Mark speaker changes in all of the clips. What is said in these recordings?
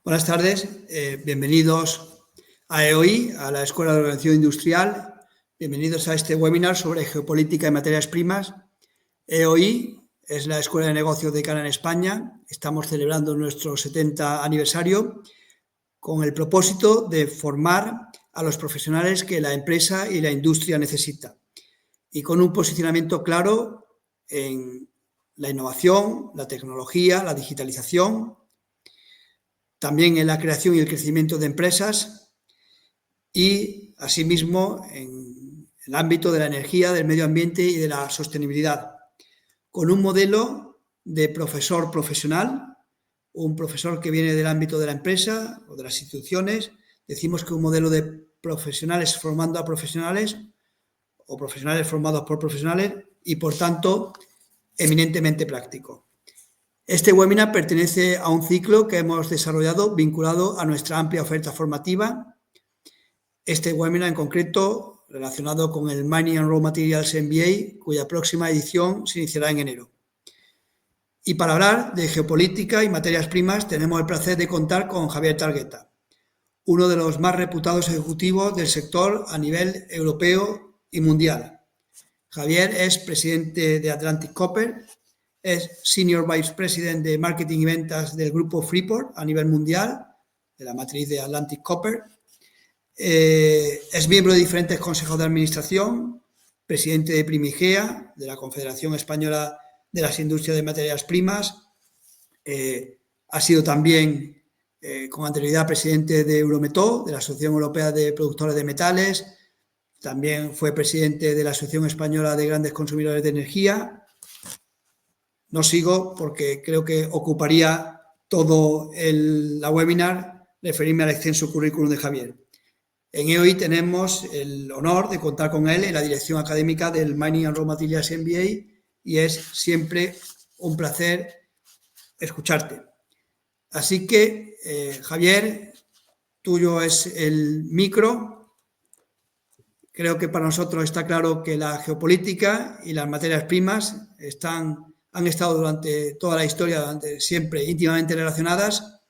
Speaker 1: Buenas tardes, bienvenidos a EOI, a la Escuela de Organización Industrial. Bienvenidos a este webinar sobre geopolítica y materias primas. EOI es la Escuela de Negocios de Cana en España. Estamos celebrando nuestro 70 aniversario con el propósito de formar a los profesionales que la empresa y la industria necesitan y con un posicionamiento claro en la innovación, la tecnología, la digitalización, también en la creación y el crecimiento de empresas y, asimismo, en el ámbito de la energía, del medio ambiente y de la sostenibilidad, con un modelo de profesor profesional, un profesor que viene del ámbito de la empresa o de las instituciones. Decimos que un modelo de profesionales formando a profesionales o profesionales formados por profesionales y, por tanto, eminentemente práctico. Este webinar pertenece a un ciclo que hemos desarrollado vinculado a nuestra amplia oferta formativa. Este webinar en concreto relacionado con el Mining and Raw Materials MBA, cuya próxima edición se iniciará en enero. Y para hablar de geopolítica y materias primas tenemos el placer de contar con Javier Targueta, uno de los más reputados ejecutivos del sector a nivel europeo y mundial. Javier es presidente de Atlantic Copper, es Senior Vice President de Marketing y Ventas del grupo Freeport a nivel mundial, de la matriz de Atlantic Copper. Es miembro de diferentes consejos de administración, presidente de Primigea, de la Confederación Española de las Industrias de Materias Primas. Ha sido también, con anterioridad, presidente de Eurometaux, de la Asociación Europea de Productores de Metales. También fue presidente de la Asociación Española de Grandes Consumidores de Energía. No sigo porque creo que ocuparía todo la webinar referirme al extenso currículum de Javier. En EOI tenemos el honor de contar con él en la dirección académica del Mining and Raw Materials MBA y es siempre un placer escucharte. Así que, Javier, tuyo es el micro. Creo que para nosotros está claro que la geopolítica y las materias primas han estado durante toda la historia, siempre íntimamente relacionadas,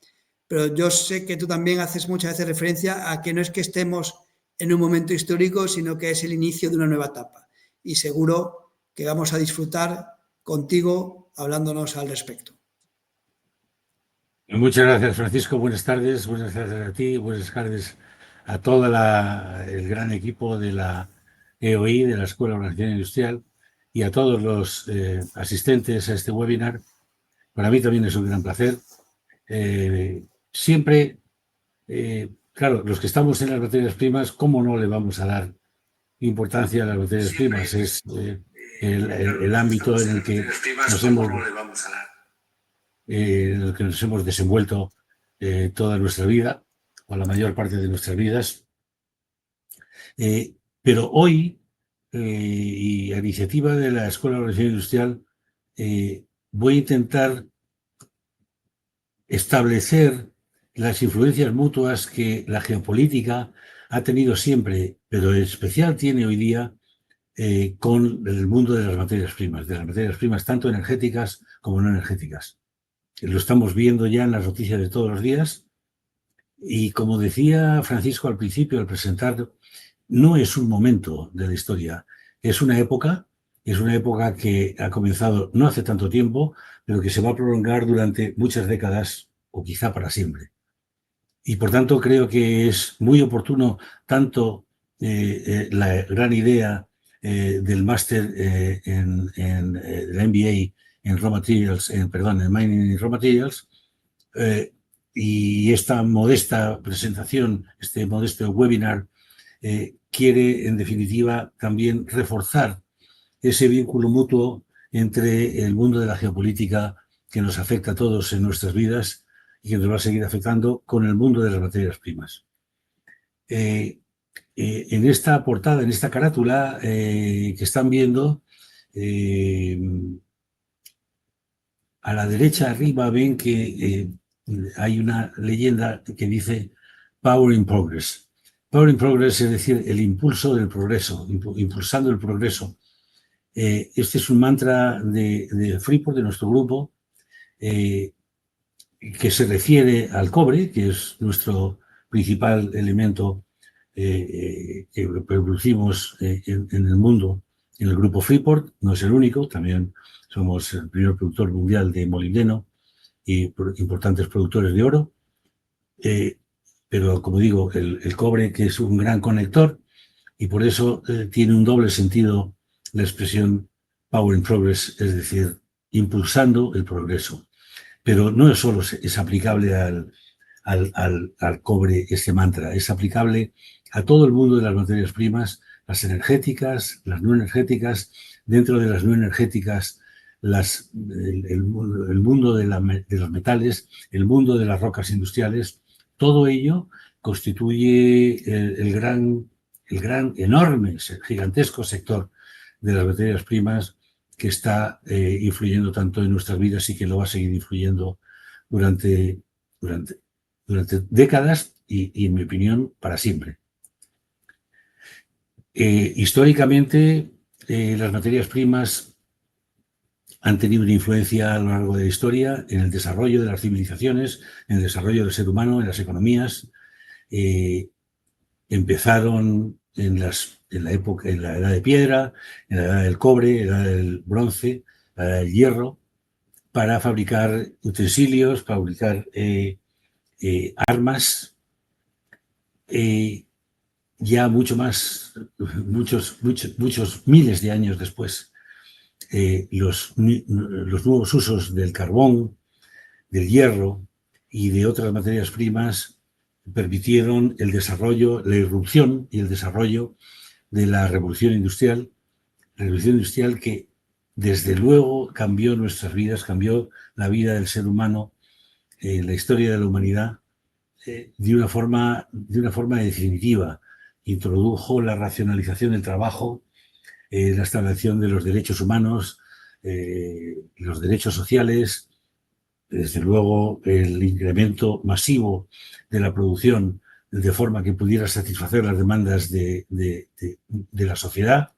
Speaker 1: pero yo sé que tú también haces muchas veces referencia a que no es que estemos en un momento histórico, sino que es el inicio de una nueva etapa. Y seguro que vamos a disfrutar contigo hablándonos al respecto.
Speaker 2: Muchas gracias, Francisco. Buenas tardes a ti, buenas tardes a todo el gran equipo de la EOI, de la Escuela de Organización Industrial, y a todos los asistentes a este webinar. Para mí también es un gran placer. Siempre, claro, los que estamos en las materias primas, ¿cómo no le vamos a dar importancia a las materias primas? Es el ámbito en el que nos hemos desenvuelto toda nuestra vida, o la mayor parte de nuestras vidas. Pero hoy, y a iniciativa de la Escuela de Organización Industrial, voy a intentar establecer las influencias mutuas que la geopolítica ha tenido siempre, pero en especial tiene hoy día con el mundo de las materias primas, tanto energéticas como no energéticas. Lo estamos viendo ya en las noticias de todos los días y, como decía Francisco al principio, al presentar, no es un momento de la historia, es una época que ha comenzado no hace tanto tiempo, pero que se va a prolongar durante muchas décadas o quizá para siempre. Y por tanto creo que es muy oportuno tanto la gran idea del máster en la MBA en Raw Materials, en Mining and Raw Materials, y esta modesta presentación, este modesto webinar, quiere en definitiva también reforzar ese vínculo mutuo entre el mundo de la geopolítica que nos afecta a todos en nuestras vidas y que nos va a seguir afectando con el mundo de las materias primas. En esta portada, en esta carátula que están viendo, a la derecha arriba ven que hay una leyenda que dice Power in Progress. Power in Progress es decir, el impulso del progreso, impulsando el progreso. Este es un mantra de Freeport, de nuestro grupo, que se refiere al cobre, que es nuestro principal elemento que producimos en el mundo, en el grupo Freeport. No es el único, también somos el primer productor mundial de molibdeno y importantes productores de oro. Pero, como digo, el cobre, que es un gran conector, y por eso tiene un doble sentido la expresión Power in Progress, es decir, impulsando el progreso. Pero no es solo es aplicable al cobre este mantra, es aplicable a todo el mundo de las materias primas, las energéticas, las no energéticas, dentro de las no energéticas, el mundo de los metales, el mundo de las rocas industriales. Todo ello constituye el gran, enorme, gigantesco sector de las materias primas que está influyendo tanto en nuestras vidas y que lo va a seguir influyendo durante décadas y, en mi opinión, para siempre. Históricamente, las materias primas han tenido una influencia a lo largo de la historia en el desarrollo de las civilizaciones, en el desarrollo del ser humano, en las economías. Empezaron en la época, en la edad de piedra, en la edad del cobre, en la edad del bronce, la edad del hierro, para fabricar utensilios, para fabricar armas. Ya muchos miles de años después, los nuevos usos del carbón, del hierro y de otras materias primas permitieron el desarrollo, la irrupción y el desarrollo de la revolución industrial que desde luego cambió nuestras vidas, cambió la vida del ser humano, la historia de la humanidad, de una forma definitiva. Introdujo la racionalización del trabajo, la establección de los derechos humanos, los derechos sociales, desde luego el incremento masivo de la producción de forma que pudiera satisfacer las demandas de la sociedad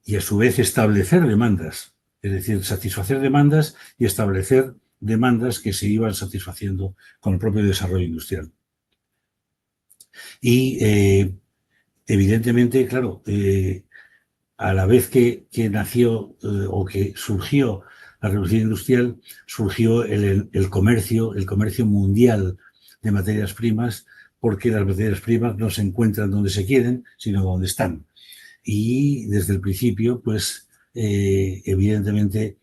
Speaker 2: y a su vez establecer demandas, es decir, satisfacer demandas y establecer demandas que se iban satisfaciendo con el propio desarrollo industrial. Y evidentemente, claro, a la vez que nació o que surgió la revolución industrial, surgió el comercio mundial de materias primas, porque las materias primas no se encuentran donde se quieren, sino donde están. Y desde el principio, pues, evidentemente,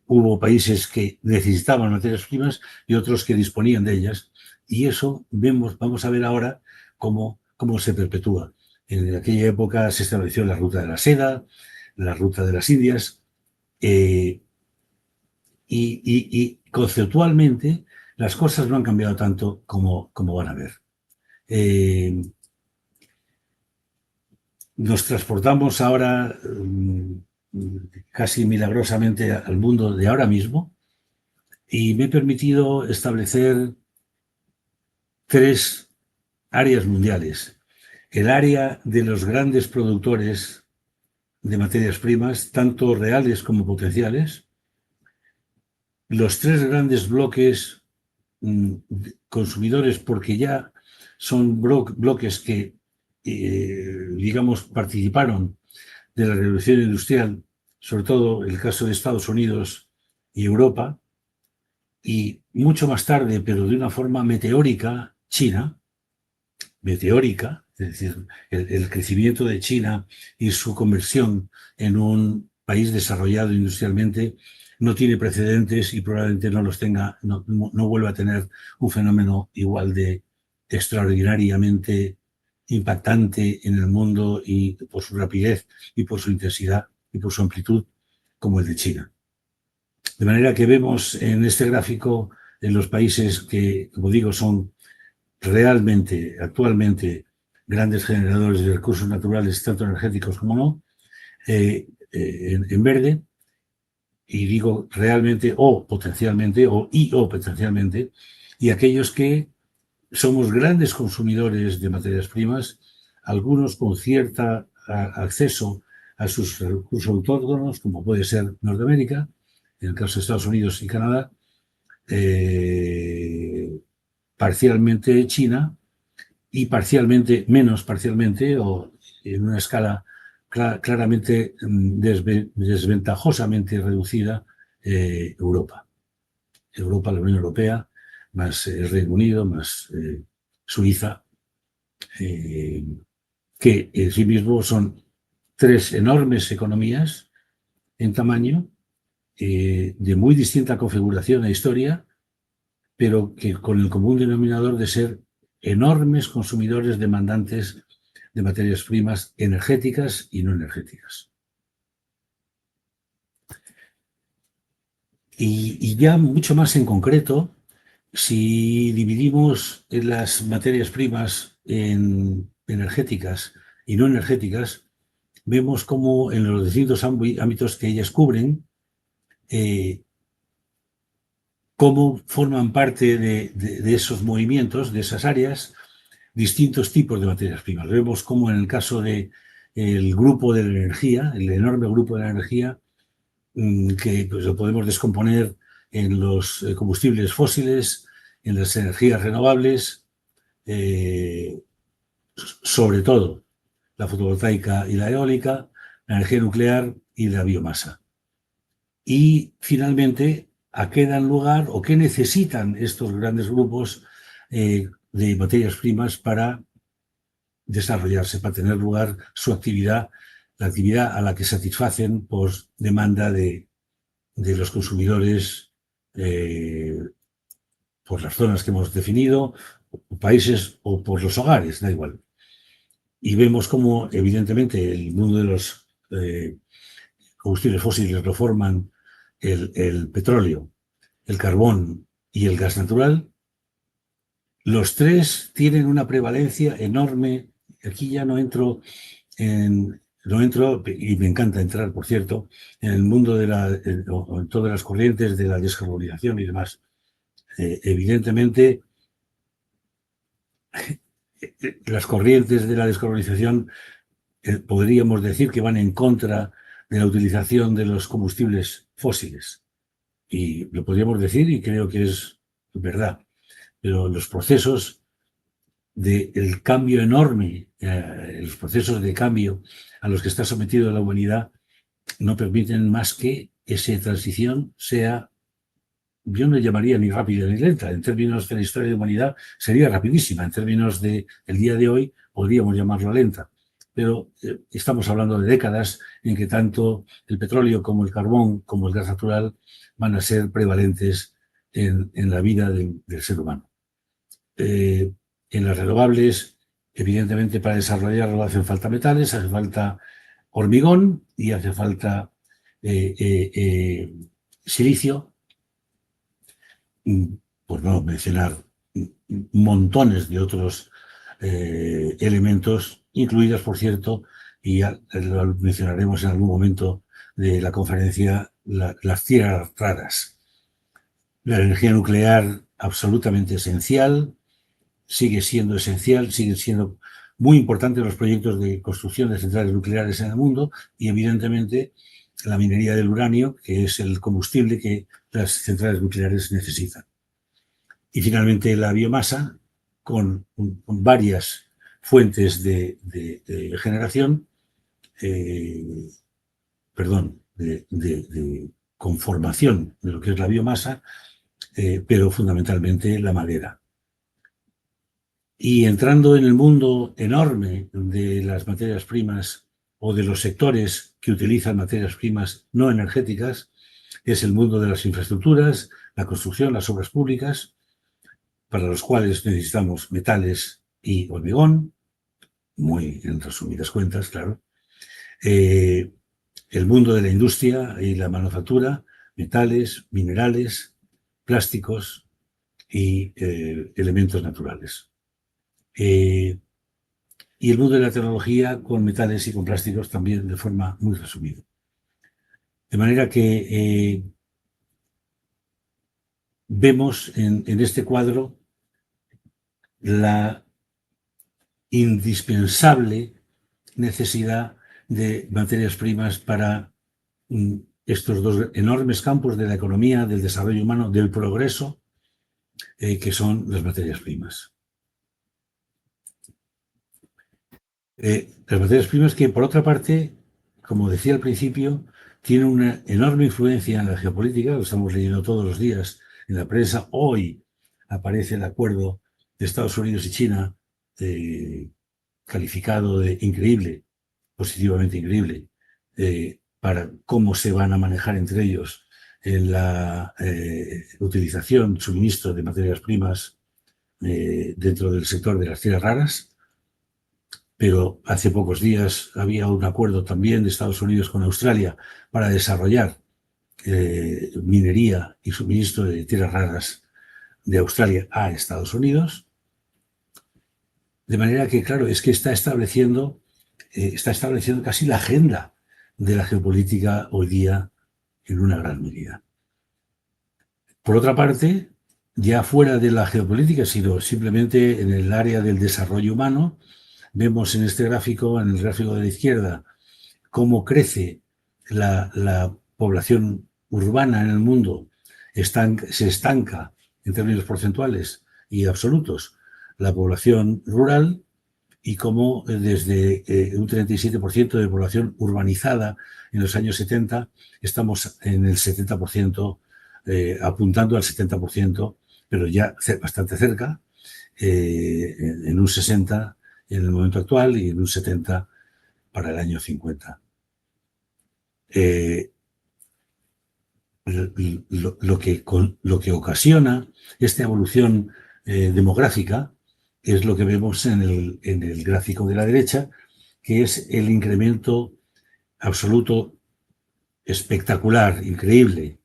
Speaker 2: hubo países que necesitaban materias primas y otros que disponían de ellas. Y eso vamos a ver ahora cómo se perpetúa. En aquella época se estableció la ruta de la seda, la ruta de las Indias, y conceptualmente las cosas no han cambiado tanto como van a ver. Nos transportamos ahora casi milagrosamente al mundo de ahora mismo y me he permitido establecer 3 áreas mundiales. El área de los grandes productores de materias primas, tanto reales como potenciales. Los 3 grandes bloques consumidores, porque ya son bloques que, digamos, participaron de la revolución industrial, sobre todo el caso de Estados Unidos y Europa, y mucho más tarde, pero de una forma meteórica, China, meteórica, es decir, el crecimiento de China y su conversión en un país desarrollado industrialmente no tiene precedentes y probablemente no los tenga, no vuelva a tener un fenómeno igual de extraordinariamente impactante en el mundo y por su rapidez y por su intensidad y por su amplitud como el de China. De manera que vemos en este gráfico en los países que, como digo, son realmente, actualmente, grandes generadores de recursos naturales, tanto energéticos como no, en verde, y digo realmente o potencialmente, o potencialmente, y aquellos que somos grandes consumidores de materias primas, algunos con cierto acceso a sus recursos autóctonos, como puede ser Norteamérica, en el caso de Estados Unidos y Canadá, parcialmente China y menos parcialmente, o en una escala claramente desventajosamente reducida, Europa. Europa, la Unión Europea, más el Reino Unido, más Suiza, que en sí mismo son tres enormes economías en tamaño, de muy distinta configuración e historia, pero que con el común denominador de ser enormes consumidores demandantes de materias primas energéticas y no energéticas. Y ya mucho más en concreto, si dividimos las materias primas en energéticas y no energéticas, vemos cómo en los distintos ámbitos que ellas cubren, cómo forman parte de esos movimientos, de esas áreas, distintos tipos de materias primas. Vemos cómo en el caso del grupo de la energía, el enorme grupo de la energía, que pues, lo podemos descomponer en los combustibles fósiles, en las energías renovables, sobre todo la fotovoltaica y la eólica, la energía nuclear y la biomasa. Y finalmente, ¿a qué dan lugar o qué necesitan estos grandes grupos de materias primas para desarrollarse, para tener lugar su actividad, la actividad a la que satisfacen por demanda de los consumidores, por las zonas que hemos definido, países o por los hogares, da igual. Y vemos cómo, evidentemente, el mundo de los combustibles fósiles lo forman el petróleo, el carbón y el gas natural. Los tres tienen una prevalencia enorme. Aquí ya no entro, y me encanta entrar, por cierto, en el mundo en todas las corrientes de la descarbonización y demás. Evidentemente, las corrientes de la descarbonización podríamos decir que van en contra de la utilización de los combustibles fósiles. Y lo podríamos decir y creo que es verdad. Pero los procesos del cambio enorme, los procesos de cambio a los que está sometida la humanidad no permiten más que esa transición sea, yo no llamaría ni rápida ni lenta. En términos de la historia de la humanidad sería rapidísima. En términos del día de hoy podríamos llamarla lenta. Pero estamos hablando de décadas en que tanto el petróleo como el carbón como el gas natural van a ser prevalentes en la vida del ser humano. En las renovables, evidentemente, para desarrollarlo hacen falta metales, hace falta hormigón y hace falta silicio, por no mencionar montones de otros elementos, incluidas, por cierto, y ya lo mencionaremos en algún momento de la conferencia, las tierras raras. La energía nuclear, absolutamente esencial, sigue siendo esencial, sigue siendo muy importante los proyectos de construcción de centrales nucleares en el mundo y, evidentemente, la minería del uranio, que es el combustible que las centrales nucleares necesitan. Y, finalmente, la biomasa, con varias fuentes de generación, de conformación de lo que es la biomasa, pero fundamentalmente la madera. Y entrando en el mundo enorme de las materias primas o de los sectores que utilizan materias primas no energéticas, es el mundo de las infraestructuras, la construcción, las obras públicas, para los cuales necesitamos metales y hormigón, muy en resumidas cuentas, claro. El mundo de la industria y la manufactura, metales, minerales, plásticos y elementos naturales. Y el mundo de la tecnología con metales y con plásticos también de forma muy resumida. De manera que vemos en este cuadro la indispensable necesidad de materias primas para estos dos enormes campos de la economía, del desarrollo humano, del progreso que son las materias primas. Las materias primas que, por otra parte, como decía al principio, tienen una enorme influencia en la geopolítica, lo estamos leyendo todos los días en la prensa. Hoy aparece el acuerdo de Estados Unidos y China, calificado de increíble, positivamente increíble, para cómo se van a manejar entre ellos en la utilización, suministro de materias primas dentro del sector de las tierras raras. Pero hace pocos días había un acuerdo también de Estados Unidos con Australia para desarrollar minería y suministro de tierras raras de Australia a Estados Unidos. De manera que, claro, es que está estableciendo casi la agenda de la geopolítica hoy día en una gran medida. Por otra parte, ya fuera de la geopolítica, sino simplemente en el área del desarrollo humano, vemos en este gráfico, en el gráfico de la izquierda, cómo crece la población urbana en el mundo, se estanca en términos porcentuales y absolutos la población rural, y cómo desde un 37% de población urbanizada en los años 70 estamos en el 70%, apuntando al 70%, pero ya bastante cerca, en un 60% en el momento actual y en un 70% para el año 50. Lo que ocasiona esta evolución demográfica es lo que vemos en el gráfico de la derecha, que es el incremento absoluto espectacular, increíble,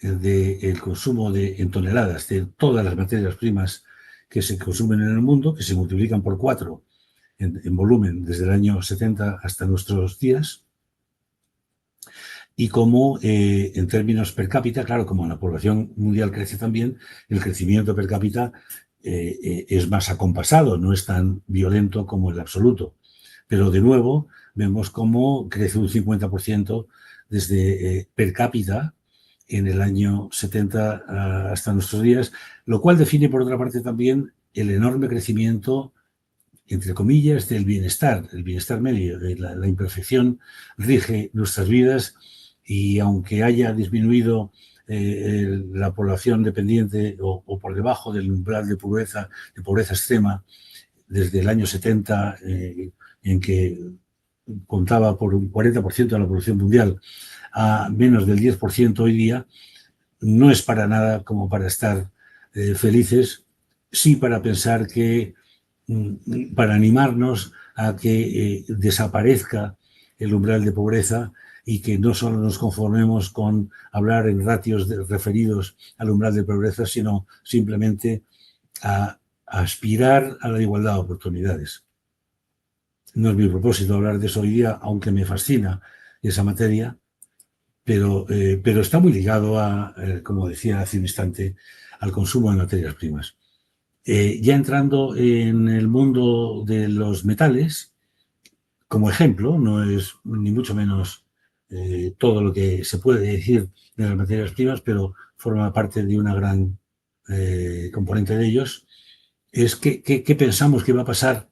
Speaker 2: del consumo en toneladas de todas las materias primas que se consumen en el mundo, que se multiplican por 4 en volumen desde el año 70 hasta nuestros días, y como en términos per cápita, claro, como la población mundial crece también, el crecimiento per cápita es más acompasado, no es tan violento como el absoluto. Pero de nuevo vemos cómo crece un 50% desde per cápita en el año 70 hasta nuestros días, lo cual define por otra parte también el enorme crecimiento, entre comillas, del bienestar, el bienestar medio. La imperfección rige nuestras vidas, y aunque haya disminuido la población dependiente o por debajo del umbral de pobreza extrema desde el año 70, en que contaba por un 40% de la población mundial, a menos del 10% hoy día, no es para nada como para estar felices, sí para pensar que, para animarnos a que desaparezca el umbral de pobreza y que no solo nos conformemos con hablar en ratios referidos al umbral de pobreza, sino simplemente a aspirar a la igualdad de oportunidades. No es mi propósito hablar de eso hoy día, aunque me fascina esa materia, pero está muy ligado a, como decía hace un instante, al consumo de materias primas. Ya entrando en el mundo de los metales, como ejemplo, no es ni mucho menos todo lo que se puede decir de las materias primas, pero forma parte de una gran componente de ellos, es qué pensamos que va a pasar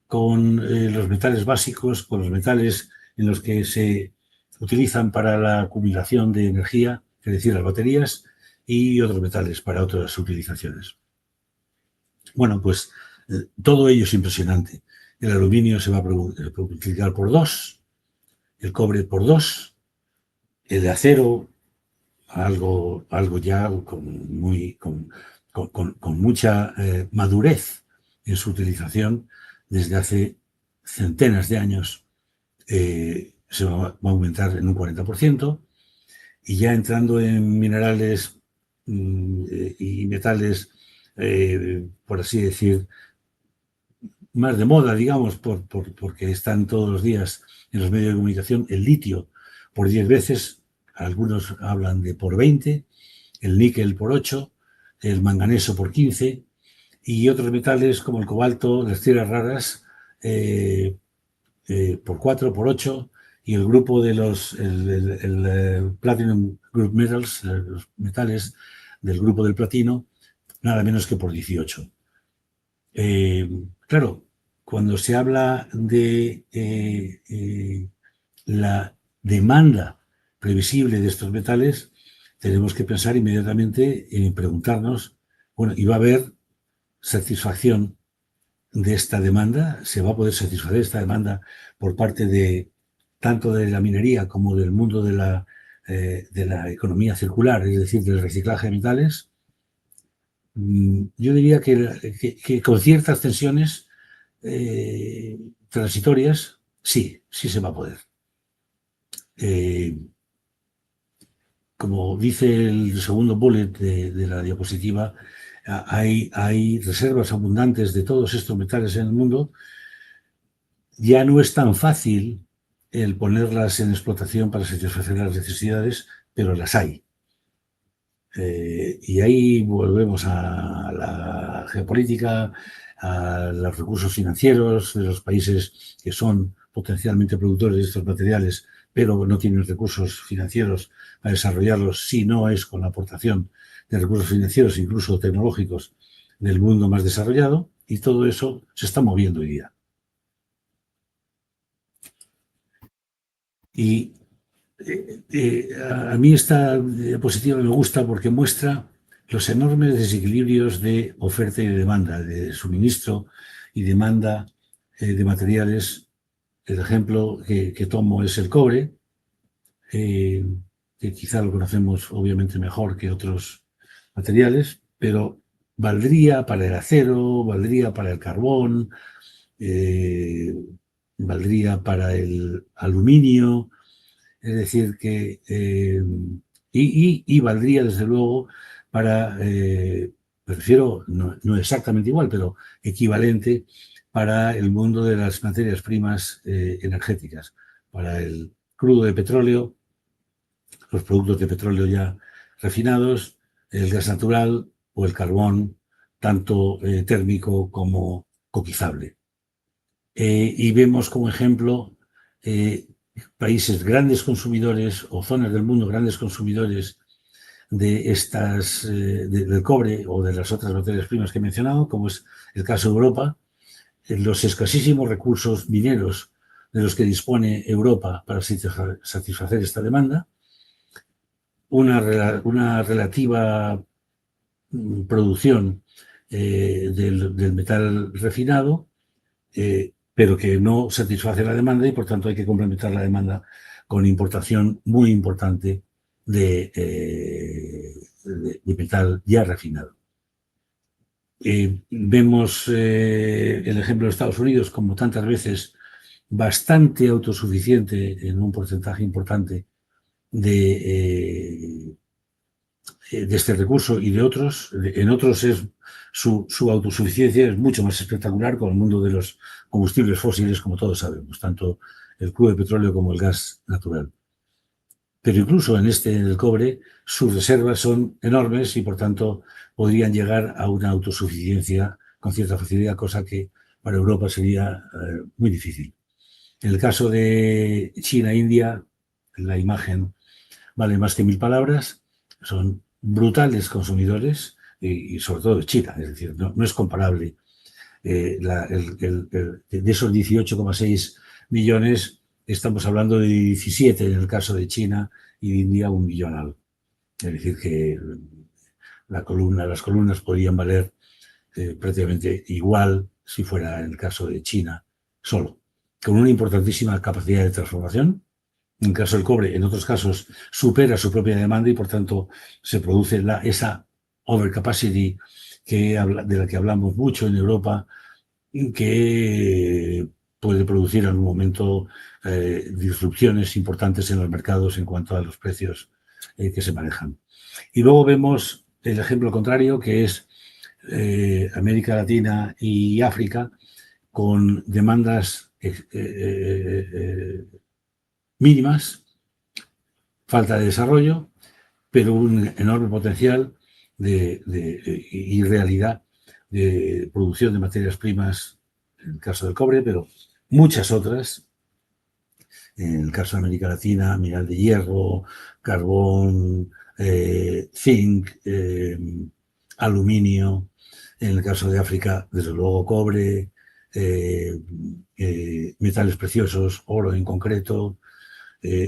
Speaker 2: con los metales básicos, con los metales en los que se utilizan para la acumulación de energía, es decir, las baterías, y otros metales para otras utilizaciones. Bueno, pues todo ello es impresionante. El aluminio se va a multiplicar por 2, el cobre por 2, el de acero, algo ya con mucha madurez en su utilización desde hace centenas de años, se va a aumentar en un 40%, y ya entrando en minerales y metales, por así decir, más de moda, digamos, porque están todos los días en los medios de comunicación, el litio por 10 veces, algunos hablan de por 20, el níquel por 8, el manganeso por 15, y otros metales como el cobalto, las tierras raras, por 4, por 8, y el grupo de el Platinum Group Metals, los metales del grupo del platino, nada menos que por 18. Claro, cuando se habla de la demanda previsible de estos metales, tenemos que pensar inmediatamente en preguntarnos, bueno, ¿y va a haber satisfacción de esta demanda? ¿Se va a poder satisfacer esta demanda por parte de tanto de la minería como del mundo de la economía circular, es decir, del reciclaje de metales? Yo diría que con ciertas tensiones transitorias, sí se va a poder. Como dice el segundo bullet de la diapositiva, hay reservas abundantes de todos estos metales en el mundo. Ya no es tan fácil el ponerlas en explotación para satisfacer las necesidades, pero las hay. Y ahí volvemos a la geopolítica, a los recursos financieros de los países que son potencialmente productores de estos materiales, pero no tienen recursos financieros para desarrollarlos si no es con la aportación de recursos financieros, incluso tecnológicos, del mundo más desarrollado, y todo eso se está moviendo hoy día. Y a mí esta diapositiva me gusta porque muestra los enormes desequilibrios de oferta y de demanda, de suministro y demanda de materiales. El ejemplo que tomo es el cobre, que quizá lo conocemos obviamente mejor que otros materiales, pero valdría para el acero, valdría para el carbón, valdría para el aluminio. Es decir, que y valdría desde luego para, prefiero, no exactamente igual, pero equivalente para el mundo de las materias primas energéticas, para el crudo de petróleo, los productos de petróleo ya refinados, el gas natural o el carbón, tanto térmico como coquizable. Y vemos como ejemplo países grandes consumidores o zonas del mundo grandes consumidores de del cobre o de las otras materias primas que he mencionado, como es el caso de Europa, los escasísimos recursos mineros de los que dispone Europa para satisfacer esta demanda, una relativa producción del metal refinado, pero que no satisface la demanda y por tanto hay que complementar la demanda con importación muy importante de metal ya refinado. Vemos el ejemplo de Estados Unidos, como tantas veces, bastante autosuficiente en un porcentaje importante de este recurso y de otros. En otros su autosuficiencia es mucho más espectacular con el mundo de los combustibles fósiles, como todos sabemos, tanto el crudo de petróleo como el gas natural. Pero incluso en el cobre, sus reservas son enormes y por tanto podrían llegar a una autosuficiencia con cierta facilidad, cosa que para Europa sería muy difícil. En el caso de China e India, la imagen vale más que 1000 palabras, son brutales consumidores y sobre todo China, es decir, no es comparable. De esos 18,6 millones, estamos hablando de 17 en el caso de China y de India 1 millón algo. Es decir, que las columnas podrían valer prácticamente igual si fuera el caso de China solo, con una importantísima capacidad de transformación. En el caso del cobre, en otros casos, supera su propia demanda y, por tanto, se produce esa overcapacity de la que hablamos mucho en Europa, que puede producir en algún momento disrupciones importantes en los mercados en cuanto a los precios que se manejan. Y luego vemos el ejemplo contrario, que es América Latina y África, con demandas mínimas, falta de desarrollo, pero un enorme potencial y realidad de producción de materias primas, en el caso del cobre, pero muchas otras, en el caso de América Latina, mineral de hierro, carbón, zinc, aluminio, en el caso de África, desde luego cobre, metales preciosos, oro en concreto,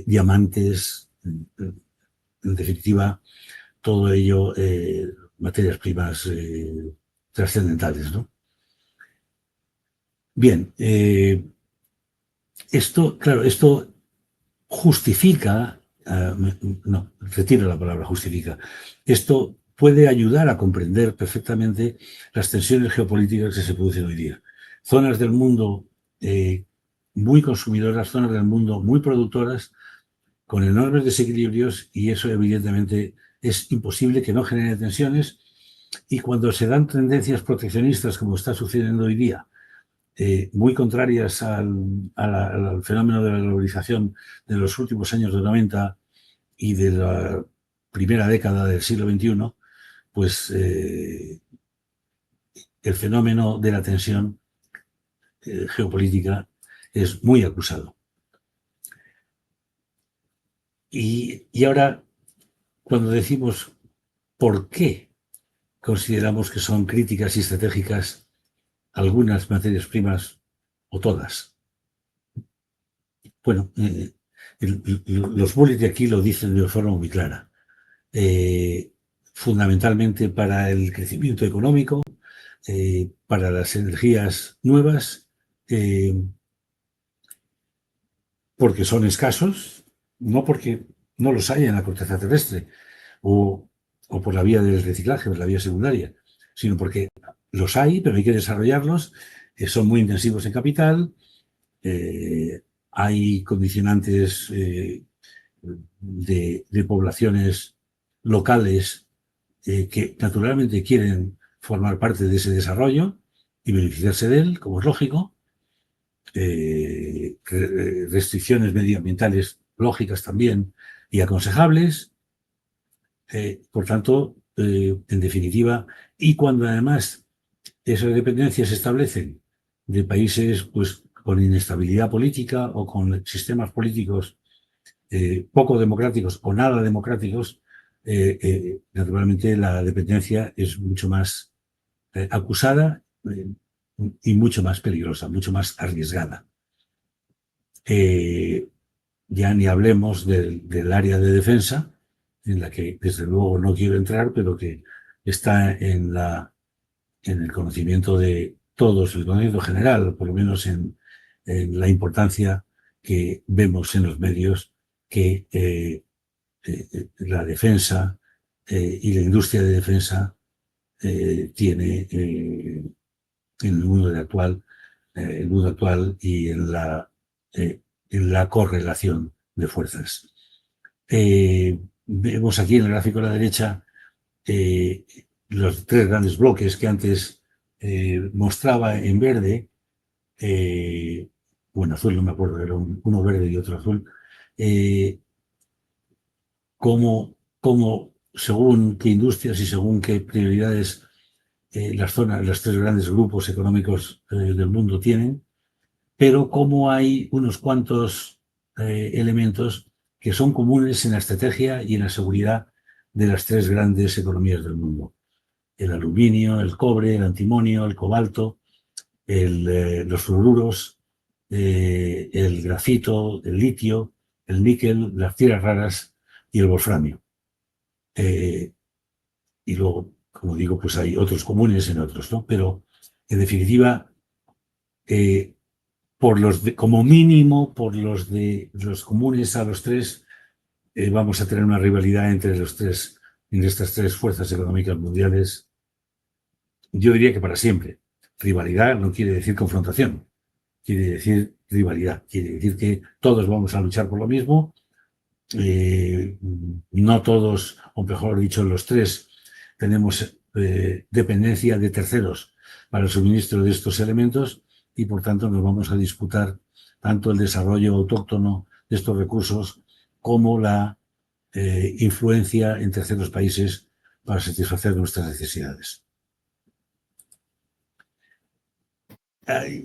Speaker 2: diamantes, en definitiva, todo ello materias primas trascendentales, ¿no? Bien, esto justifica, no, retiro la palabra justifica, esto puede ayudar a comprender perfectamente las tensiones geopolíticas que se producen hoy día. Zonas del mundo muy consumidoras, zonas del mundo muy productoras, con enormes desequilibrios, y eso evidentemente es imposible que no genere tensiones. Y cuando se dan tendencias proteccionistas, como está sucediendo hoy día, muy contrarias al fenómeno de la globalización de los últimos años de 90 y de la primera década del siglo XXI, pues el fenómeno de la tensión geopolítica es muy acusado. Y ahora, cuando decimos por qué consideramos que son críticas y estratégicas algunas materias primas o todas. Bueno, los bullets de aquí lo dicen de forma muy clara. Fundamentalmente para el crecimiento económico, para las energías nuevas, porque son escasos, no porque no los haya en la corteza terrestre o por la vía del reciclaje, por la vía secundaria, sino porque los hay, pero hay que desarrollarlos, son muy intensivos en capital, hay condicionantes de poblaciones locales que naturalmente quieren formar parte de ese desarrollo y beneficiarse de él, como es lógico, restricciones medioambientales lógicas también y aconsejables. Por tanto, en definitiva, y cuando además esas dependencias se establecen de países pues, con inestabilidad política o con sistemas políticos poco democráticos o nada democráticos, naturalmente la dependencia es mucho más acusada y mucho más peligrosa, mucho más arriesgada. Ya ni hablemos del área de defensa, en la que desde luego no quiero entrar, pero que está en el conocimiento de todos, el conocimiento general, por lo menos en la importancia que vemos en los medios que la defensa y la industria de defensa tiene en el mundo actual y en la correlación de fuerzas. Vemos aquí en el gráfico a la derecha los tres grandes bloques que antes mostraba en verde, bueno, azul no me acuerdo, era uno verde y otro azul, como según qué industrias y según qué prioridades los tres grandes grupos económicos del mundo tienen, pero cómo hay unos cuantos elementos que son comunes en la estrategia y en la seguridad de las tres grandes economías del mundo. El aluminio, el cobre, el antimonio, el cobalto, los fluoruros, el grafito, el litio, el níquel, las tierras raras y el wolframio. Y luego, como digo, pues hay otros comunes en otros, ¿no? Pero, en definitiva, como mínimo, por los comunes a los tres, vamos a tener una rivalidad entre estas tres fuerzas económicas mundiales. Yo diría que para siempre. Rivalidad no quiere decir confrontación, quiere decir rivalidad, quiere decir que todos vamos a luchar por lo mismo. No todos, o mejor dicho, los tres tenemos dependencia de terceros para el suministro de estos elementos y por tanto nos vamos a disputar tanto el desarrollo autóctono de estos recursos como la influencia en terceros países para satisfacer nuestras necesidades.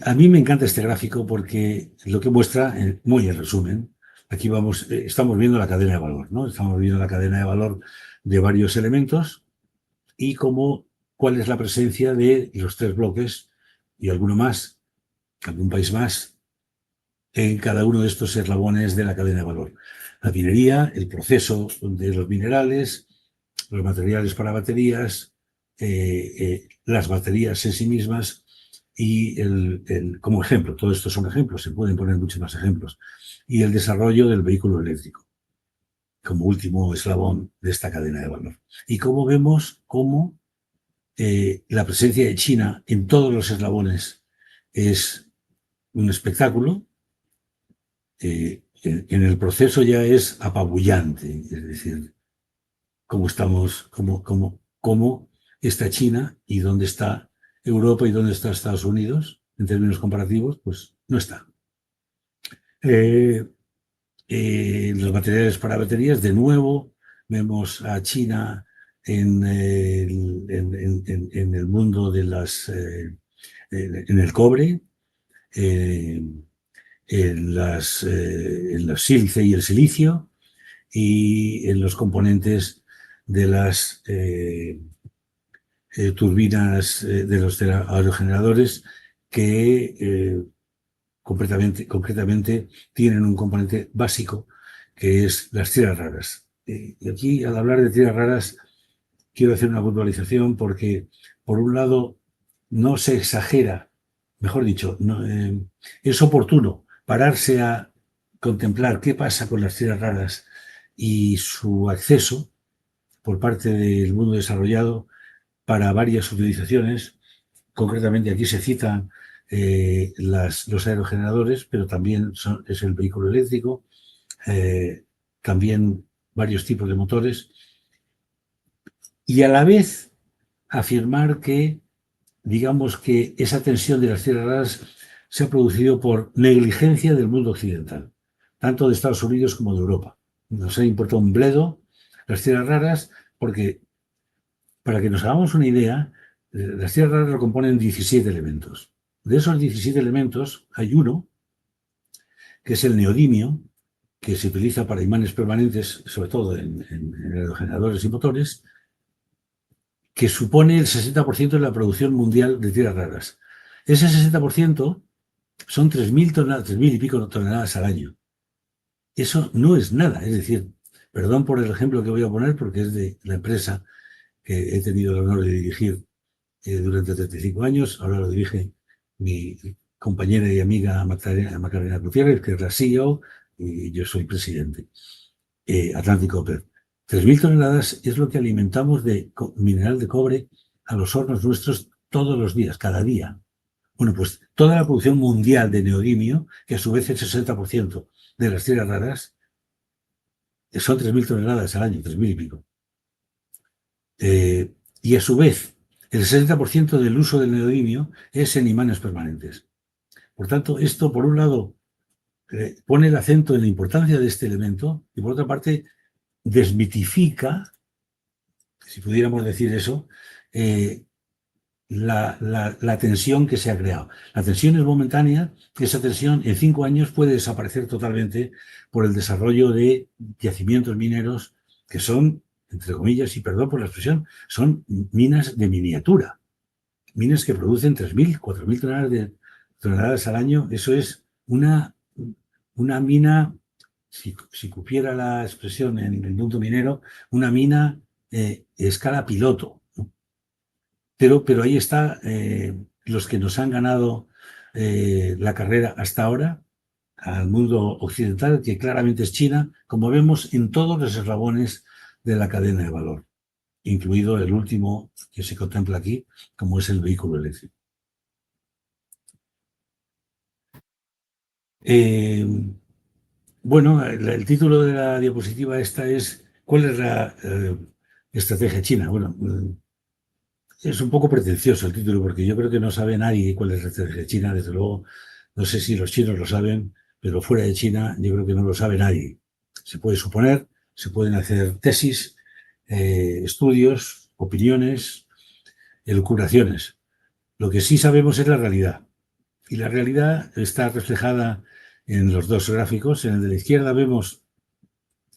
Speaker 2: A mí me encanta este gráfico porque lo que muestra, muy en resumen, aquí estamos viendo la cadena de valor, ¿no? Estamos viendo la cadena de valor de varios elementos y cómo cuál es la presencia de los 3 bloques y alguno más, algún país más, en cada uno de estos eslabones de la cadena de valor. La minería, el proceso de los minerales, los materiales para baterías, las baterías en sí mismas y como ejemplo, todo esto son ejemplos, se pueden poner muchos más ejemplos, y el desarrollo del vehículo eléctrico como último eslabón de esta cadena de valor. Y como vemos cómo la presencia de China en todos los eslabones es un espectáculo. En el proceso ya es apabullante, es decir, cómo está China y dónde está Europa y dónde está Estados Unidos, en términos comparativos, pues no está. Los materiales para baterías, de nuevo, vemos a China en el mundo de en el cobre, en los sílice y el silicio, y en los componentes de las turbinas de los aerogeneradores que concretamente tienen un componente básico que es las tierras raras. Y aquí, al hablar de tierras raras, quiero hacer una puntualización porque, por un lado, no se exagera, mejor dicho, es oportuno pararse a contemplar qué pasa con las tierras raras y su acceso por parte del mundo desarrollado para varias utilizaciones. Concretamente aquí se citan los aerogeneradores, pero también es el vehículo eléctrico, también varios tipos de motores, y a la vez afirmar que, digamos que esa tensión de las tierras raras se ha producido por negligencia del mundo occidental, tanto de Estados Unidos como de Europa. Nos ha importado un bledo las tierras raras porque, para que nos hagamos una idea, las tierras raras lo componen 17 elementos. De esos 17 elementos hay uno, que es el neodimio, que se utiliza para imanes permanentes, sobre todo en aerogeneradores y motores, que supone el 60% de la producción mundial de tierras raras. Ese 60% son 3.000 y pico toneladas al año. Eso no es nada. Es decir, perdón por el ejemplo que voy a poner, porque es de la empresa que he tenido el honor de dirigir durante 35 años. Ahora lo dirige mi compañera y amiga Macarena Gutiérrez, que es la CEO, y yo soy presidente. Atlantic Copper. 3.000 toneladas es lo que alimentamos de mineral de cobre a los hornos nuestros todos los días, cada día. Bueno, pues toda la producción mundial de neodimio, que a su vez es el 60% de las tierras raras, son 3.000 toneladas al año, 3.000 y pico. Y a su vez, el 60% del uso del neodimio es en imanes permanentes. Por tanto, esto, por un lado, pone el acento en la importancia de este elemento y, por otra parte, desmitifica, si pudiéramos decir eso, la tensión que se ha creado. La tensión es momentánea, esa tensión en 5 años puede desaparecer totalmente por el desarrollo de yacimientos mineros que son, entre comillas, y perdón por la expresión, son minas de miniatura. Minas que producen 3.000, 4.000 toneladas al año. Eso es una mina, si cupiera la expresión en el mundo minero, una mina escala piloto. Pero ahí está los que nos han ganado la carrera hasta ahora al mundo occidental, que claramente es China, como vemos en todos los eslabones de la cadena de valor, incluido el último que se contempla aquí, como es el vehículo eléctrico. Bueno, el título de la diapositiva esta es ¿cuál es la estrategia china? Bueno, es un poco pretencioso el título porque yo creo que no sabe nadie cuál es la estrategia china. Desde luego, no sé si los chinos lo saben, pero fuera de China yo creo que no lo sabe nadie. Se puede suponer, se pueden hacer tesis, estudios, opiniones, elucubraciones. Lo que sí sabemos es la realidad. Y la realidad está reflejada en los dos gráficos. En el de la izquierda vemos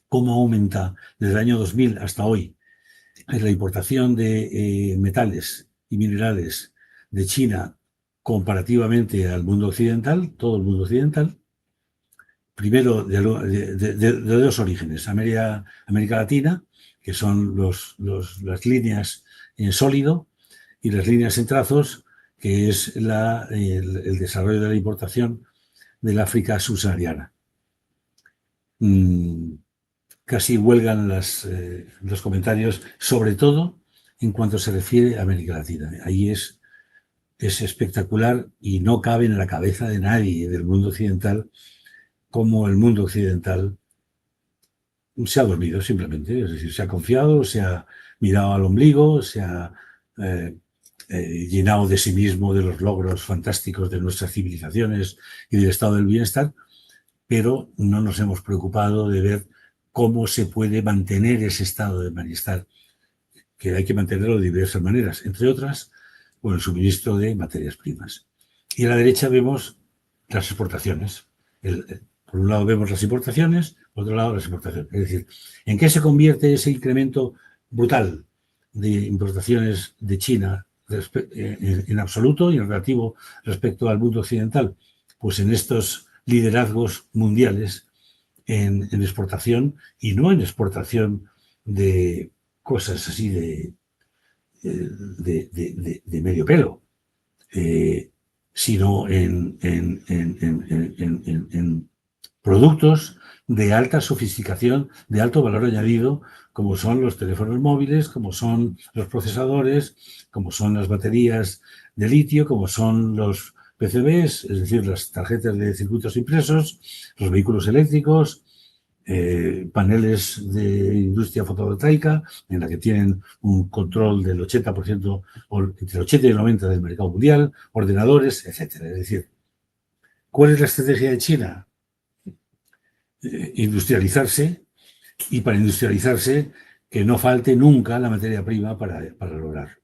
Speaker 2: cómo aumenta desde el año 2000 hasta hoy la importación de metales y minerales de China comparativamente al mundo occidental, todo el mundo occidental, primero de dos orígenes, América Latina, que son las líneas en sólido, y las líneas en trazos, que es el desarrollo de la importación del África subsahariana. Casi huelgan los comentarios, sobre todo en cuanto se refiere a América Latina. Ahí es espectacular y no cabe en la cabeza de nadie del mundo occidental cómo el mundo occidental se ha dormido simplemente, es decir, se ha confiado, se ha mirado al ombligo, se ha llenado de sí mismo de los logros fantásticos de nuestras civilizaciones y del estado del bienestar, pero no nos hemos preocupado de ver cómo se puede mantener ese estado de bienestar, que hay que mantenerlo de diversas maneras, entre otras, con el suministro de materias primas. Y a la derecha vemos las exportaciones. Por un lado vemos las importaciones, por otro lado las exportaciones. Es decir, ¿en qué se convierte ese incremento brutal de importaciones de China en absoluto y en relativo respecto al mundo occidental? Pues en estos liderazgos mundiales en exportación, y no en exportación de cosas así de medio pelo, sino en productos de alta sofisticación, de alto valor añadido, como son los teléfonos móviles, como son los procesadores, como son las baterías de litio, como son los PCBs, es decir, las tarjetas de circuitos impresos, los vehículos eléctricos, paneles de industria fotovoltaica, en la que tienen un control del 80%, o entre el 80 y el 90% del mercado mundial, ordenadores, etcétera. Es decir, ¿cuál es la estrategia de China? Industrializarse, y para industrializarse que no falte nunca la materia prima para lograr.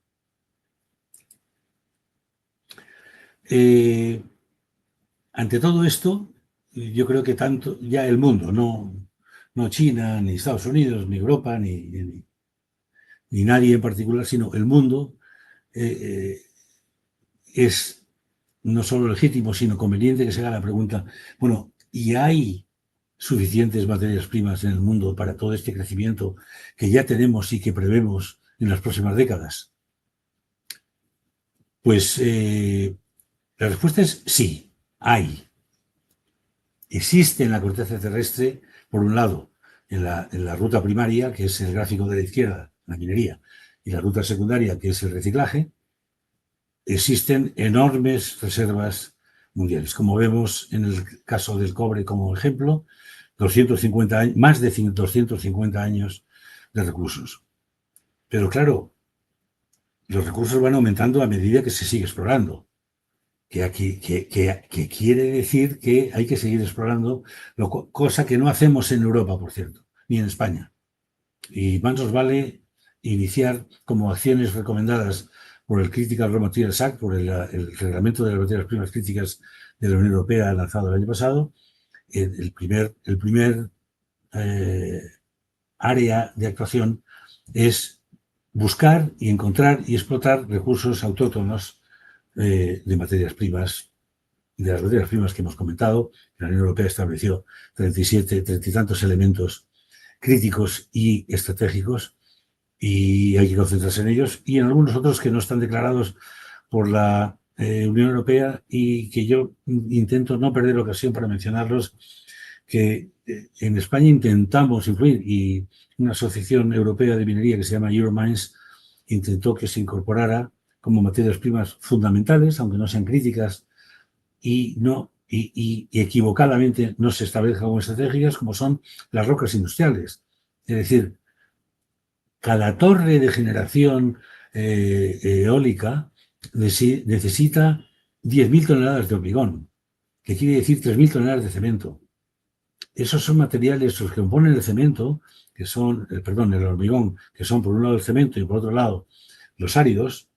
Speaker 2: Ante todo esto, yo creo que tanto ya el mundo, no China, ni Estados Unidos, ni Europa, ni nadie en particular, sino el mundo es no solo legítimo, sino conveniente que se haga la pregunta, bueno, ¿y hay suficientes materias primas en el mundo para todo este crecimiento que ya tenemos y que prevemos en las próximas décadas? Pues la respuesta es sí, hay. Existe en la corteza terrestre, por un lado, en la ruta primaria, que es el gráfico de la izquierda, la minería, y la ruta secundaria, que es el reciclaje, existen enormes reservas mundiales. Como vemos en el caso del cobre como ejemplo, 250 años, más de 250 años de recursos. Pero claro, los recursos van aumentando a medida que se sigue explorando. Que quiere decir que hay que seguir explorando, cosa que no hacemos en Europa, por cierto, ni en España. Y más nos vale iniciar como acciones recomendadas por el Critical Raw Materials Act, por el reglamento de las materias primas críticas de la Unión Europea lanzado el año pasado, el primer área de actuación es buscar y encontrar y explotar recursos autóctonos de materias primas, de las materias primas que hemos comentado. La Unión Europea estableció 30 y tantos elementos críticos y estratégicos, y hay que concentrarse en ellos, y en algunos otros que no están declarados por la Unión Europea y que yo intento no perder ocasión para mencionarlos, que en España intentamos influir, y una asociación europea de minería que se llama Euromines intentó que se incorporara como materias primas fundamentales, aunque no sean críticas, y equivocadamente no se establezcan como estrategias, como son las rocas industriales. Es decir, cada torre de generación eólica necesita 10.000 toneladas de hormigón, que quiere decir 3.000 toneladas de cemento. Esos son materiales, los que componen el cemento, que son, el hormigón, que son por un lado el cemento y por otro lado los áridos,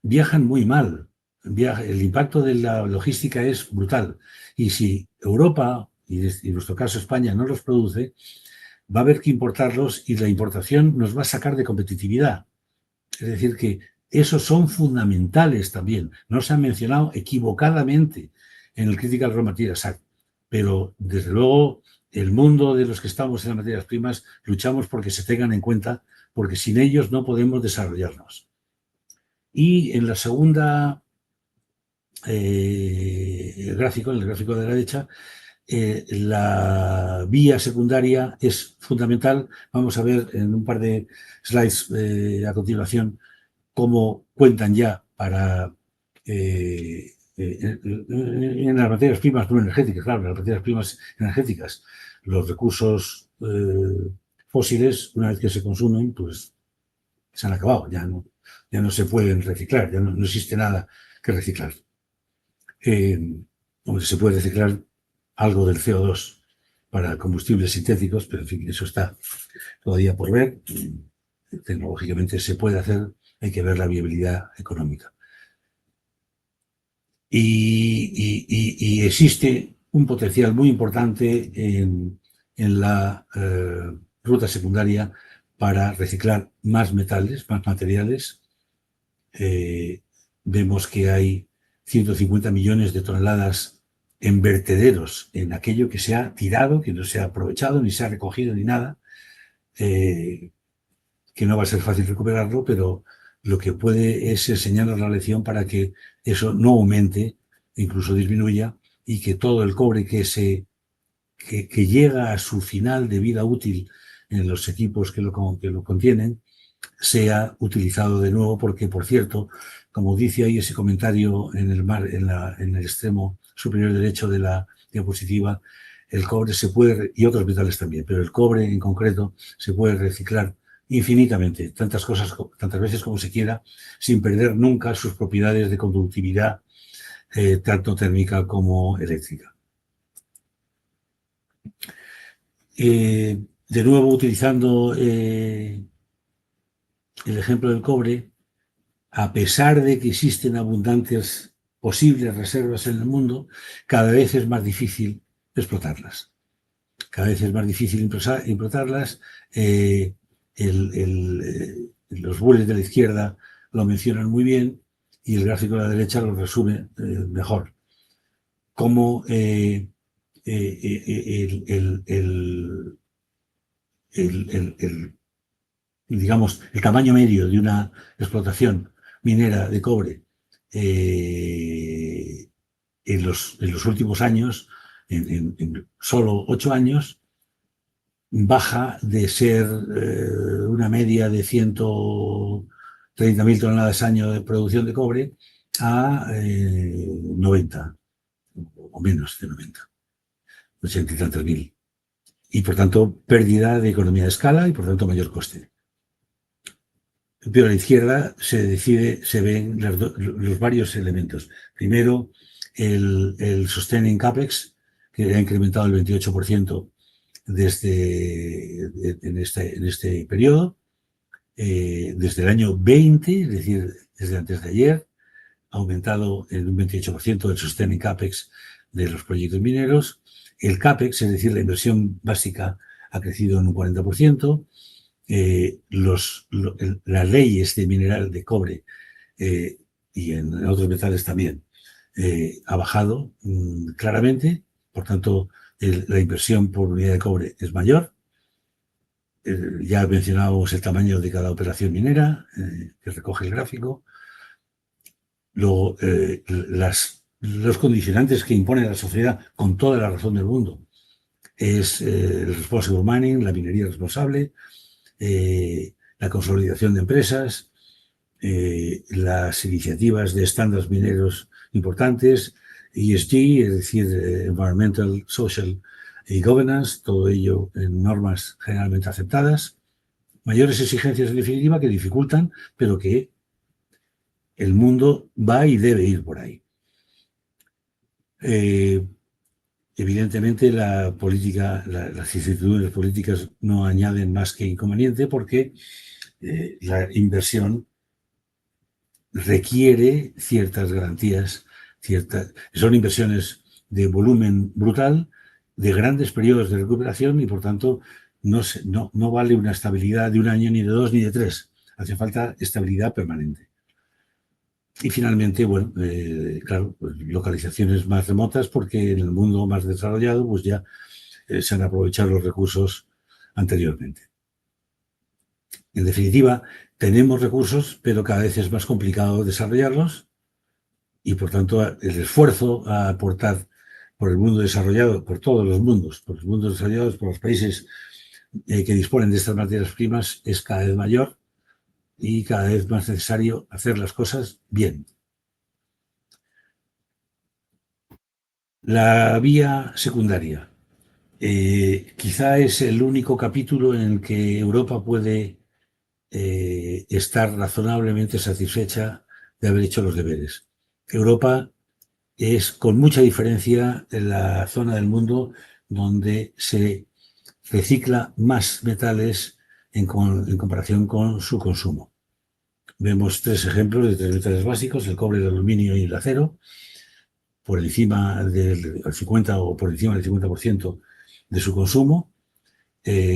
Speaker 2: viajan muy mal. El impacto de la logística es brutal. Y si Europa, y en nuestro caso España, no los produce, va a haber que importarlos, y la importación nos va a sacar de competitividad. Es decir, que esos son fundamentales también. No se han mencionado equivocadamente en el Critical Raw Materials Act, pero desde luego el mundo de los que estamos en las materias primas luchamos porque se tengan en cuenta, porque sin ellos no podemos desarrollarnos. Y en la segunda el gráfico de la derecha, la vía secundaria es fundamental. Vamos a ver en un par de slides a continuación cómo cuentan ya para en las materias primas no energéticas, claro, en las materias primas energéticas, los recursos fósiles, una vez que se consumen, pues se han acabado, ya no se pueden reciclar, ya no existe nada que reciclar. Donde se puede reciclar algo del CO2 para combustibles sintéticos, pero en fin, eso está todavía por ver. Tecnológicamente se puede hacer, hay que ver la viabilidad económica. Y existe un potencial muy importante en la ruta secundaria para reciclar más metales, más materiales. Vemos que hay 150 millones de toneladas en vertederos, en aquello que se ha tirado, que no se ha aprovechado, ni se ha recogido, ni nada, que no va a ser fácil recuperarlo, pero lo que puede es enseñarnos la lección para que eso no aumente, incluso disminuya, y que todo el cobre que llega a su final de vida útil en los equipos que lo contienen, sea utilizado de nuevo, porque, por cierto, como dice ahí ese comentario en el extremo superior derecho de la diapositiva, el cobre se puede, y otros metales también, pero el cobre en concreto se puede reciclar infinitamente, tantas veces como se quiera, sin perder nunca sus propiedades de conductividad, tanto térmica como eléctrica. De nuevo, utilizando el ejemplo del cobre, a pesar de que existen abundantes posibles reservas en el mundo, cada vez es más difícil explotarlas. Cada vez es más difícil implotarlas. Los bullets de la izquierda lo mencionan muy bien y el gráfico de la derecha lo resume mejor. Como digamos, el tamaño medio de una explotación minera de cobre en los últimos años, en solo 8 años, baja de ser una media de 130.000 toneladas año de producción de cobre a 90, o menos de 90, 80 y tantos mil. Y, por tanto, pérdida de economía de escala y, por tanto, mayor coste. Pero a la izquierda se ven los varios elementos. Primero, el sustaining CAPEX, que ha incrementado el 28% en este periodo, desde el año 20, es decir, desde antes de ayer, ha aumentado en un 28% el sustaining CAPEX de los proyectos mineros. El CAPEX, es decir, la inversión básica, ha crecido en un 40%. Las leyes de mineral de cobre y en otros metales también ha bajado claramente, por tanto la inversión por unidad de cobre es mayor. Ya mencionábamos el tamaño de cada operación minera que recoge el gráfico. Luego, los condicionantes que impone la sociedad, con toda la razón del mundo, es el responsible mining, la minería responsable, la consolidación de empresas, las iniciativas de estándares mineros importantes, ESG, es decir, Environmental, Social y Governance, todo ello en normas generalmente aceptadas, mayores exigencias en definitiva que dificultan, pero que el mundo va y debe ir por ahí. Evidentemente las incertidumbres políticas no añaden más que inconveniente, porque la inversión requiere ciertas garantías, son inversiones de volumen brutal, de grandes periodos de recuperación, y por tanto no vale una estabilidad de un año, ni de 2, ni de 3. Hace falta estabilidad permanente. Y finalmente, bueno, claro, pues localizaciones más remotas, porque en el mundo más desarrollado pues ya se han aprovechado los recursos anteriormente. En definitiva, tenemos recursos, pero cada vez es más complicado desarrollarlos y, por tanto, el esfuerzo a aportar por el mundo desarrollado, por todos los mundos, por los mundos desarrollados, por los países que disponen de estas materias primas, es cada vez mayor y cada vez más necesario hacer las cosas bien. La vía secundaria. Quizá es el único capítulo en el que Europa puede estar razonablemente satisfecha de haber hecho los deberes. Europa es, con mucha diferencia, la zona del mundo donde se recicla más metales en comparación con su consumo. Vemos tres ejemplos de tres metales básicos: el cobre, el aluminio y el acero, por encima del 50 o por encima del 50% de su consumo,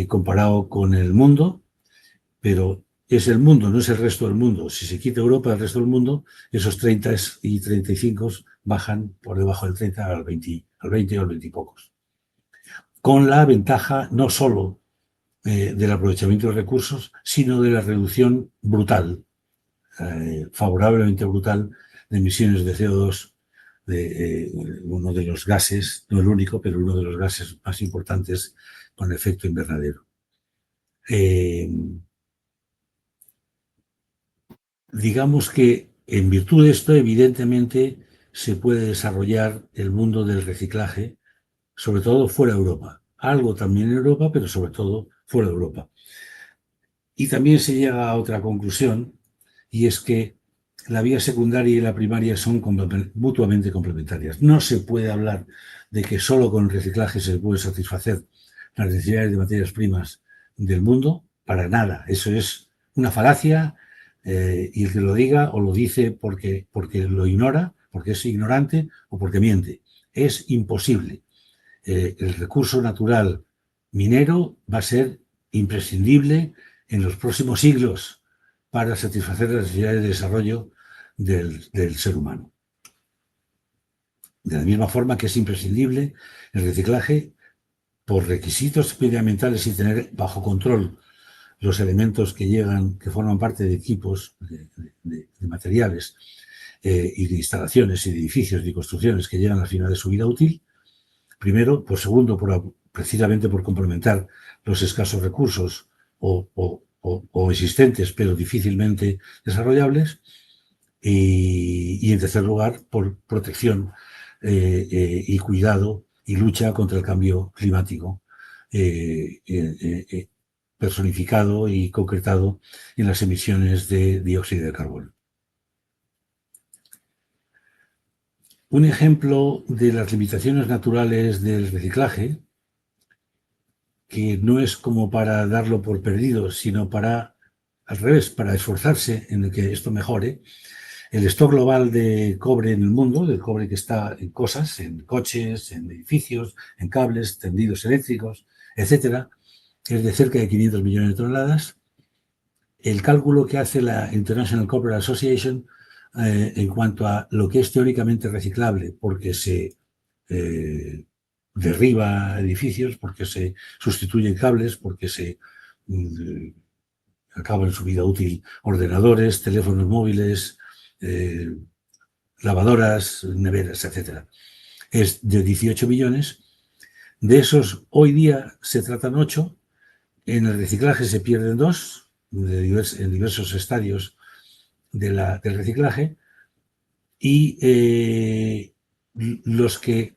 Speaker 2: comparado con el mundo, pero es el mundo, no es el resto del mundo. Si se quita Europa del resto del mundo, esos 30 y 35 bajan por debajo del 30 al 20 o al 20 y pocos. Con la ventaja no solo del aprovechamiento de recursos, sino de la reducción brutal, favorablemente brutal, de emisiones de CO2, de uno de los gases, no el único, pero uno de los gases más importantes con efecto invernadero. Digamos que en virtud de esto, evidentemente, se puede desarrollar el mundo del reciclaje, sobre todo fuera de Europa. Algo también en Europa, pero sobre todo fuera de Europa. Y también se llega a otra conclusión, y es que la vía secundaria y la primaria son mutuamente complementarias. No se puede hablar de que solo con el reciclaje se puede satisfacer las necesidades de materias primas del mundo, para nada. Eso es una falacia, y el que lo diga o lo dice porque lo ignora, porque es ignorante o porque miente. Es imposible. El recurso natural minero va a ser imprescindible en los próximos siglos para satisfacer las necesidades de desarrollo del ser humano. De la misma forma que es imprescindible el reciclaje por requisitos medioambientales y tener bajo control los elementos que llegan, que forman parte de equipos, de materiales y de instalaciones y de edificios y construcciones que llegan al final de su vida útil. Primero, pues segundo, precisamente por complementar los escasos recursos o existentes, pero difícilmente desarrollables. Y en tercer lugar, por protección y cuidado y lucha contra el cambio climático, personificado y concretado en las emisiones de dióxido de carbono. Un ejemplo de las limitaciones naturales del reciclaje, que no es como para darlo por perdido, sino para, al revés, para esforzarse en el que esto mejore. El stock global de cobre en el mundo, del cobre que está en cosas, en coches, en edificios, en cables, tendidos eléctricos, etcétera, es de cerca de 500 millones de toneladas. El cálculo que hace la International Copper Association en cuanto a lo que es teóricamente reciclable, porque se derriba edificios, porque se sustituyen cables, porque se acaban su vida útil ordenadores, teléfonos móviles, lavadoras, neveras, etcétera. Es de 18 millones. De esos, hoy día se tratan 8. En el reciclaje se pierden 2, en diversos estadios del reciclaje. Y los que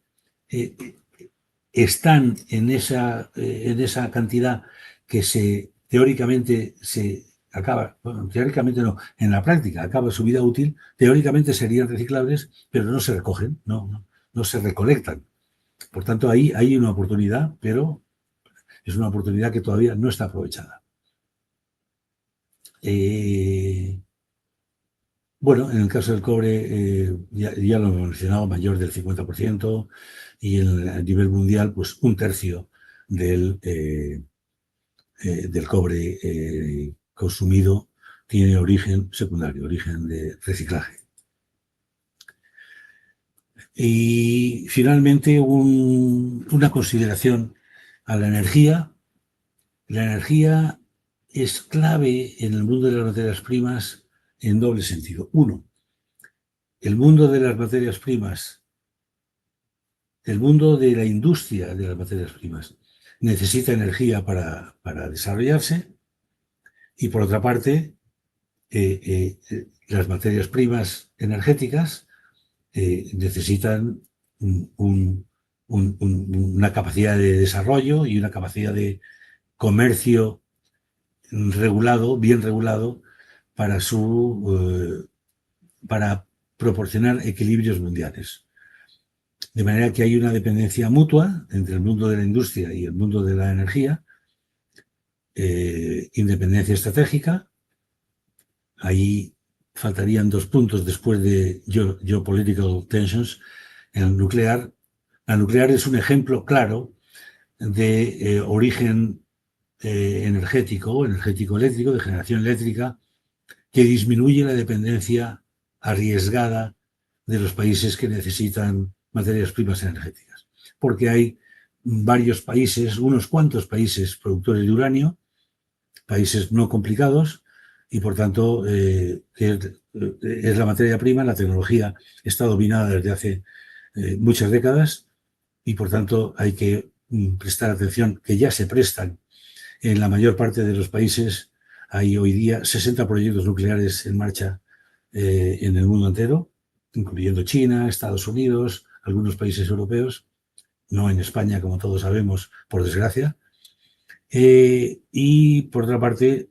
Speaker 2: están en esa cantidad que teóricamente se acaba, bueno, teóricamente no, en la práctica acaba su vida útil, teóricamente serían reciclables, pero no se recogen, no se recolectan. Por tanto, ahí hay una oportunidad, pero es una oportunidad que todavía no está aprovechada. Bueno, en el caso del cobre, ya lo he mencionado, mayor del 50%, y a nivel mundial, pues un tercio del cobre consumido tiene origen secundario, origen de reciclaje. Y finalmente una consideración a la energía. La energía es clave en el mundo de las materias primas en doble sentido. Uno, el mundo de las materias primas, el mundo de la industria de las materias primas necesita energía para desarrollarse, y por otra parte, las materias primas energéticas necesitan una capacidad de desarrollo y una capacidad de comercio regulado, bien regulado, para proporcionar equilibrios mundiales. De manera que hay una dependencia mutua entre el mundo de la industria y el mundo de la energía, independencia estratégica. Ahí faltarían 2 puntos después de geopolitical tensions. En el nuclear, la nuclear es un ejemplo claro de origen energético-eléctrico, de generación eléctrica, que disminuye la dependencia arriesgada de los países que necesitan materias primas energéticas. Porque hay varios países, unos cuantos países productores de uranio, países no complicados, y por tanto es la materia prima, la tecnología está dominada desde hace muchas décadas, y por tanto hay que prestar atención, que ya se prestan en la mayor parte de los países. Hay hoy día 60 proyectos nucleares en marcha en el mundo entero, incluyendo China, Estados Unidos, algunos países europeos, no en España, como todos sabemos, por desgracia. Y por otra parte,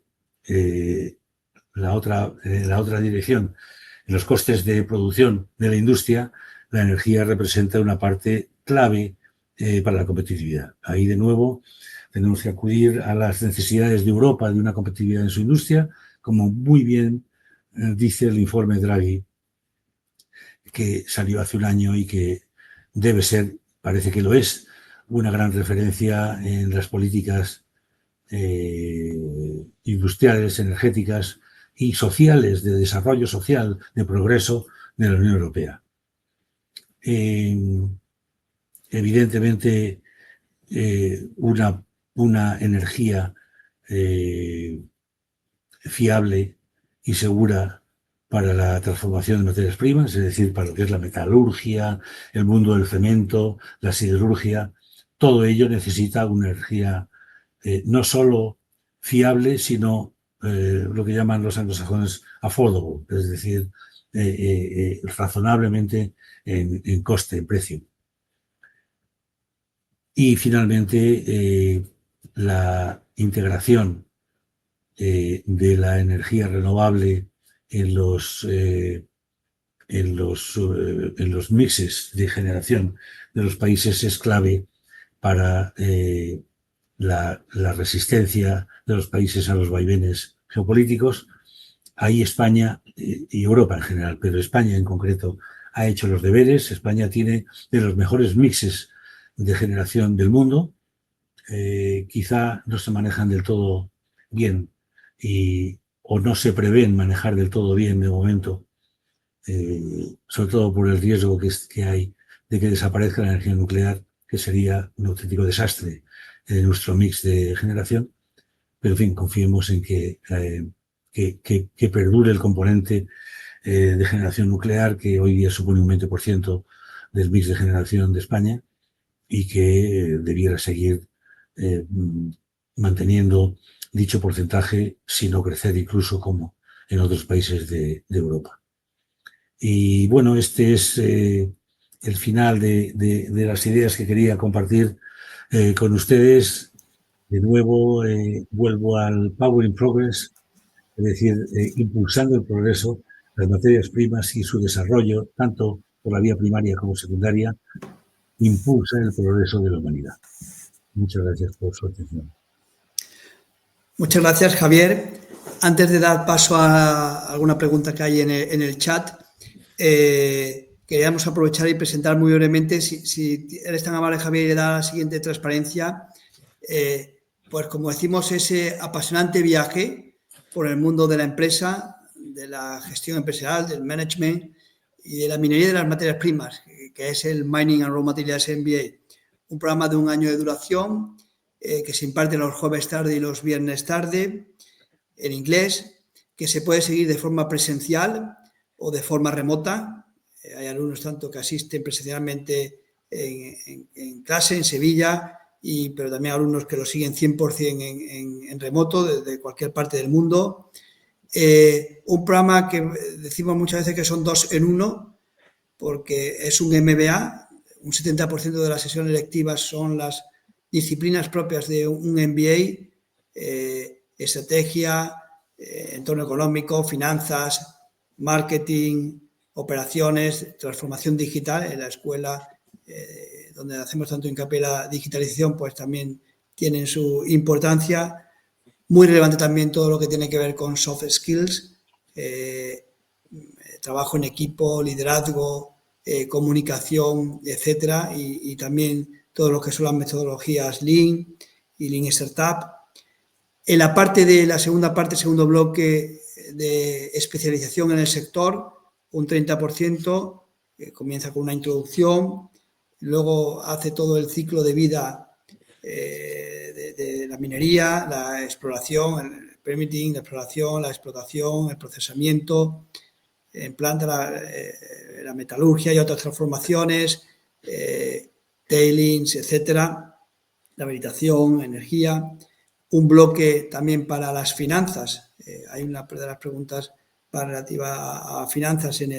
Speaker 2: la otra dirección, en los costes de producción de la industria, la energía representa una parte clave para la competitividad. Ahí, de nuevo, tenemos que acudir a las necesidades de Europa de una competitividad en su industria, como muy bien dice el informe Draghi, que salió hace un año y que debe ser, parece que lo es, una gran referencia en las políticas industriales, energéticas y sociales, de desarrollo social, de progreso de la Unión Europea. Evidentemente, una energía fiable y segura para la transformación de materias primas, es decir, para lo que es la metalurgia, el mundo del cemento, la siderurgia, todo ello necesita una energía no solo fiable, sino lo que llaman los anglosajones affordable, es decir, razonablemente en coste, en precio. Y finalmente, la integración de la energía renovable en los mixes de generación de los países es clave para la resistencia de los países a los vaivenes geopolíticos. Ahí España y Europa en general, pero España en concreto, ha hecho los deberes. España tiene de los mejores mixes de generación del mundo. Quizá no se manejan del todo bien o no se prevén manejar del todo bien de momento, sobre todo por el riesgo que hay de que desaparezca la energía nuclear, que sería un auténtico desastre en nuestro mix de generación. Pero, en fin, confiemos en que perdure el componente de generación nuclear, que hoy día supone un 20% del mix de generación de España, y que debiera seguir manteniendo dicho porcentaje, si no crecer incluso como en otros países de Europa. Y bueno, este es el final de las ideas que quería compartir con ustedes. De nuevo, vuelvo al Power in Progress, es decir, impulsando el progreso, las materias primas y su desarrollo, tanto por la vía primaria como secundaria, impulsa el progreso de la humanidad. Muchas gracias por su atención.
Speaker 1: Muchas gracias, Javier. Antes de dar paso a alguna pregunta que hay en el chat, queríamos aprovechar y presentar muy brevemente, si eres tan amable, Javier, y da la siguiente transparencia, pues como decimos, ese apasionante viaje por el mundo de la empresa, de la gestión empresarial, del management y de la minería y de las materias primas, que es el Mining and Raw Materials MBA, un programa de 1 año de duración que se imparte los jueves tarde y los viernes tarde en inglés, que se puede seguir de forma presencial o de forma remota. Hay alumnos tanto que asisten presencialmente en clase en Sevilla, pero también alumnos que lo siguen 100% en remoto desde cualquier parte del mundo. Un programa que decimos muchas veces que son 2 en 1, porque es un MBA, un 70% de las sesiones lectivas son las disciplinas propias de un MBA, estrategia, entorno económico, finanzas, marketing, operaciones, transformación digital. En la escuela donde hacemos tanto hincapié en la digitalización, pues también tienen su importancia. Muy relevante también todo lo que tiene que ver con soft skills, trabajo en equipo, liderazgo, comunicación, etcétera, y también todo lo que son las metodologías Lean y Lean Startup. En la parte de la segunda parte, segundo bloque de especialización en el sector, un 30%, comienza con una introducción, luego hace todo el ciclo de vida de la minería, la exploración, el permitting, la exploración, la explotación, el procesamiento, en planta la metalurgia y otras transformaciones, tailings, etcétera, la meditación, energía. Un bloque también para las finanzas. Hay una de las preguntas relativa a finanzas en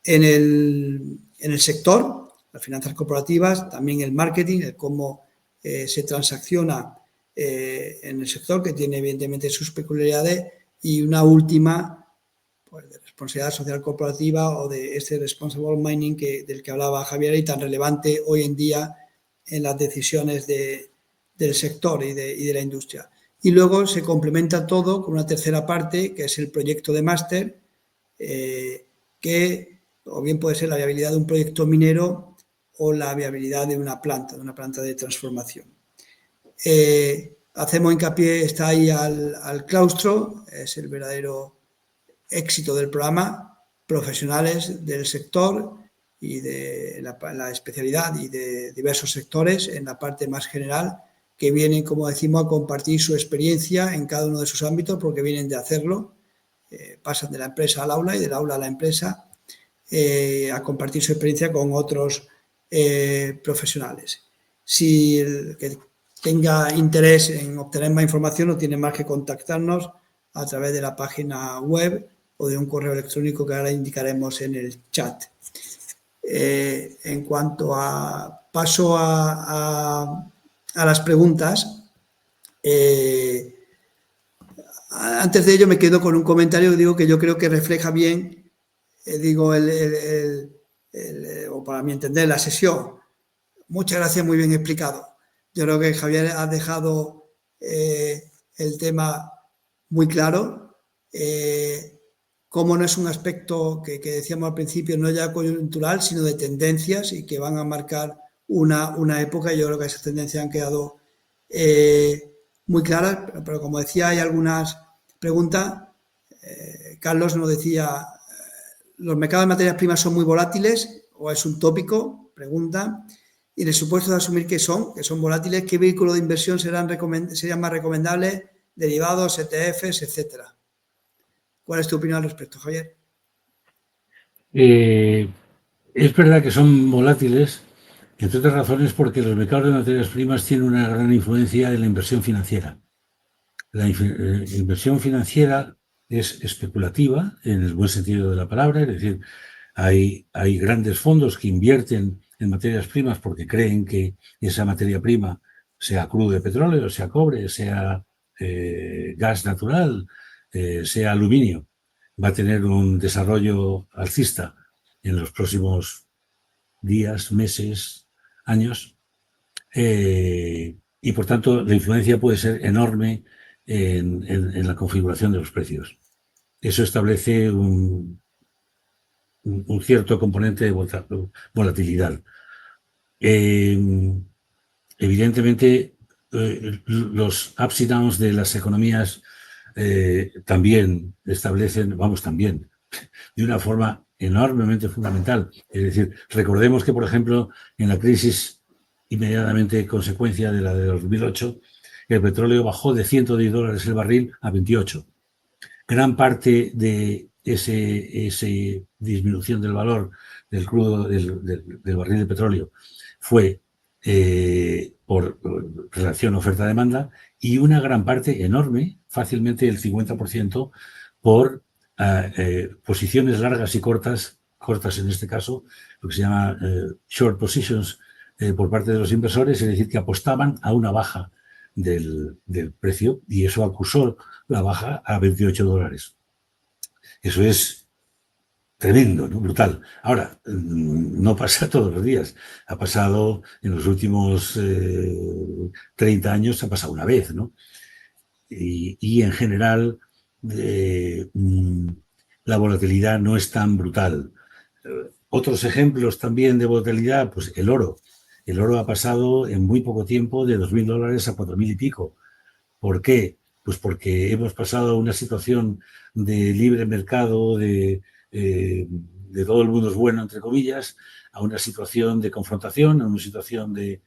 Speaker 1: el sector, las finanzas corporativas, también el marketing, el cómo se transacciona en el sector, que tiene evidentemente sus peculiaridades, y una última, pues, de responsabilidad social corporativa o de este responsible mining del que hablaba Javier y tan relevante hoy en día en las decisiones del sector y de la industria. Y luego se complementa todo con una tercera parte, que es el proyecto de máster, que o bien puede ser la viabilidad de un proyecto minero o la viabilidad de una planta de transformación. Hacemos hincapié, está ahí al claustro, es el verdadero éxito del programa, profesionales del sector y de la especialidad y de diversos sectores en la parte más general, que vienen, como decimos, a compartir su experiencia en cada uno de sus ámbitos, porque vienen de hacerlo, pasan de la empresa al aula y del aula a la empresa, a compartir su experiencia con otros profesionales. Si el que tenga interés en obtener más información no tiene más que contactarnos a través de la página web o de un correo electrónico que ahora indicaremos en el chat. En cuanto a paso a las preguntas, antes de ello me quedo con un comentario, digo que yo creo que refleja bien, o para mi entender, la sesión. Muchas gracias, muy bien explicado. Yo creo que Javier ha dejado el tema muy claro. Cómo no es un aspecto que decíamos al principio, no ya coyuntural, sino de tendencias y que van a marcar una época. Yo creo que esas tendencias han quedado muy claras, pero como decía, hay algunas preguntas. Carlos nos decía, ¿los mercados de materias primas son muy volátiles o es un tópico? Pregunta. Y en el supuesto de asumir que son volátiles, ¿qué vehículos de inversión serían más recomendables? Derivados, ETFs, etcétera. ¿Cuál es tu opinión al respecto, Javier?
Speaker 2: Es verdad que son volátiles, entre otras razones porque los mercados de materias primas tienen una gran influencia en la inversión financiera. La inversión financiera es especulativa, en el buen sentido de la palabra, es decir, hay grandes fondos que invierten en materias primas porque creen que esa materia prima, sea crudo de petróleo, sea cobre, sea gas natural, sea aluminio, va a tener un desarrollo alcista en los próximos días, meses, años, y por tanto la influencia puede ser enorme en la configuración de los precios. Eso establece un cierto componente de volatilidad. Evidentemente, los ups y downs de las economías también establecen, de una forma enormemente fundamental. Es decir, recordemos que, por ejemplo, en la crisis inmediatamente consecuencia de la de 2008, el petróleo bajó de $110 el barril a 28. Gran parte de esa disminución del valor del crudo, del barril de petróleo, fue por relación oferta-demanda, y una gran parte enorme, fácilmente el 50%, por posiciones largas y cortas en este caso, lo que se llama short positions por parte de los inversores, es decir, que apostaban a una baja del precio, y eso acusó la baja a $28. Eso es tremendo, ¿no? Brutal. Ahora, no pasa todos los días. Ha pasado en los últimos 30 años, ha pasado una vez, ¿no? Y en general, la volatilidad no es tan brutal. Otros ejemplos también de volatilidad, pues el oro. El oro ha pasado en muy poco tiempo de $2.000 a 4.000 y pico. ¿Por qué? Pues porque hemos pasado a una situación de libre mercado, de todo el mundo es bueno, entre comillas, a una situación de confrontación, a una situación de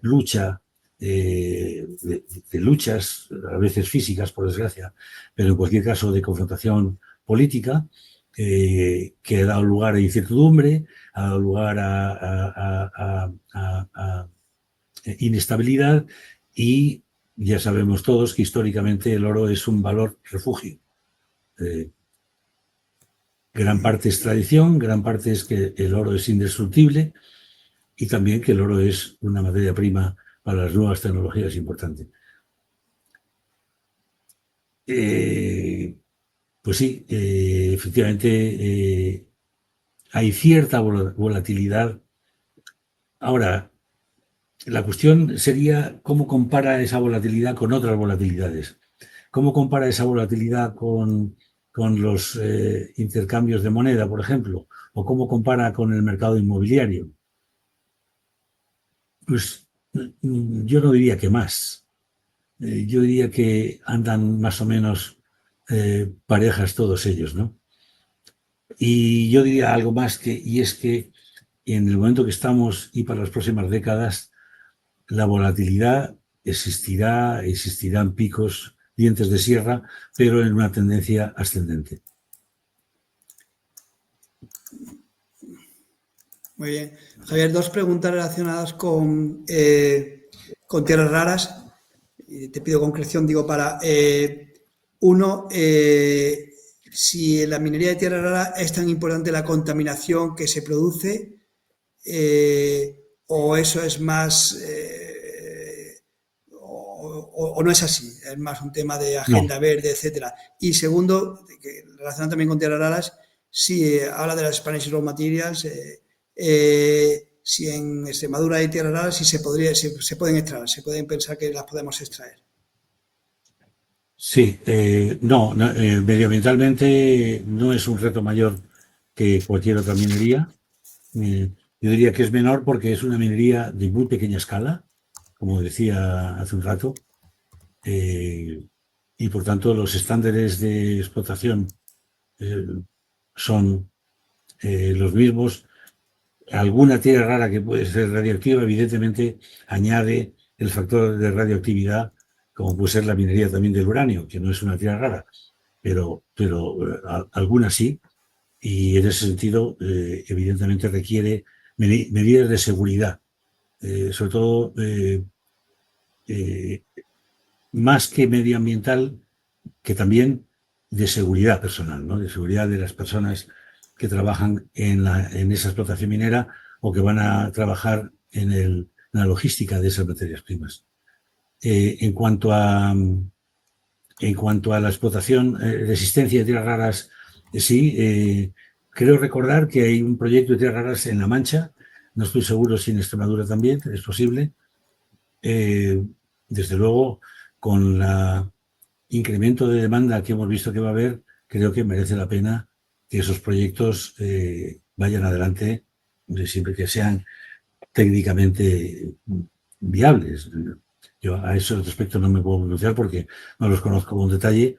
Speaker 2: lucha, de luchas, a veces físicas, por desgracia, pero en cualquier caso de confrontación política, que ha dado lugar a incertidumbre, ha dado lugar a inestabilidad, y ya sabemos todos que históricamente el oro es un valor refugio. Gran parte es tradición, gran parte es que el oro es indestructible, y también que el oro es una materia prima para las nuevas tecnologías importante. Pues sí, efectivamente hay cierta volatilidad. Ahora, la cuestión sería cómo compara esa volatilidad con otras volatilidades. ¿Cómo compara esa volatilidad con los intercambios de moneda, por ejemplo? ¿O cómo compara con el mercado inmobiliario? Pues yo no diría que más. Yo diría que andan más o menos parejas todos ellos, ¿no? Y yo diría algo más, y es que en el momento que estamos y para las próximas décadas, la volatilidad existirán picos, dientes de sierra, pero en una tendencia ascendente.
Speaker 1: Muy bien. Javier, dos preguntas relacionadas con tierras raras. Te pido concreción, digo, para uno, si en la minería de tierra rara es tan importante la contaminación que se produce, o eso es más, o no es así, es más un tema de agenda verde, etcétera. Y segundo, relacionado también con tierras raras, si habla de las Spanish Raw Materials, si en Extremadura hay tierras raras, si se pueden extraer, se pueden pensar que las podemos extraer.
Speaker 2: Sí, medioambientalmente no es un reto mayor que cualquier otra minería. Yo diría que es menor porque es una minería de muy pequeña escala, como decía hace un rato, y por tanto los estándares de explotación son los mismos. Alguna tierra rara que puede ser radioactiva, evidentemente, añade el factor de radioactividad, como puede ser la minería también del uranio, que no es una tierra rara, pero alguna sí, y en ese sentido, evidentemente, requiere medidas de seguridad, sobre todo más que medioambiental, que también de seguridad personal, ¿no? De seguridad de las personas que trabajan en esa explotación minera o que van a trabajar en la logística de esas materias primas. En cuanto a la explotación, resistencia de tierras raras, sí, creo recordar que hay un proyecto de tierras raras en La Mancha, no estoy seguro si en Extremadura también, es posible. Desde luego, con el incremento de demanda que hemos visto que va a haber, creo que merece la pena que esos proyectos vayan adelante, siempre que sean técnicamente viables. Yo a eso respecto no me puedo pronunciar porque no los conozco con detalle,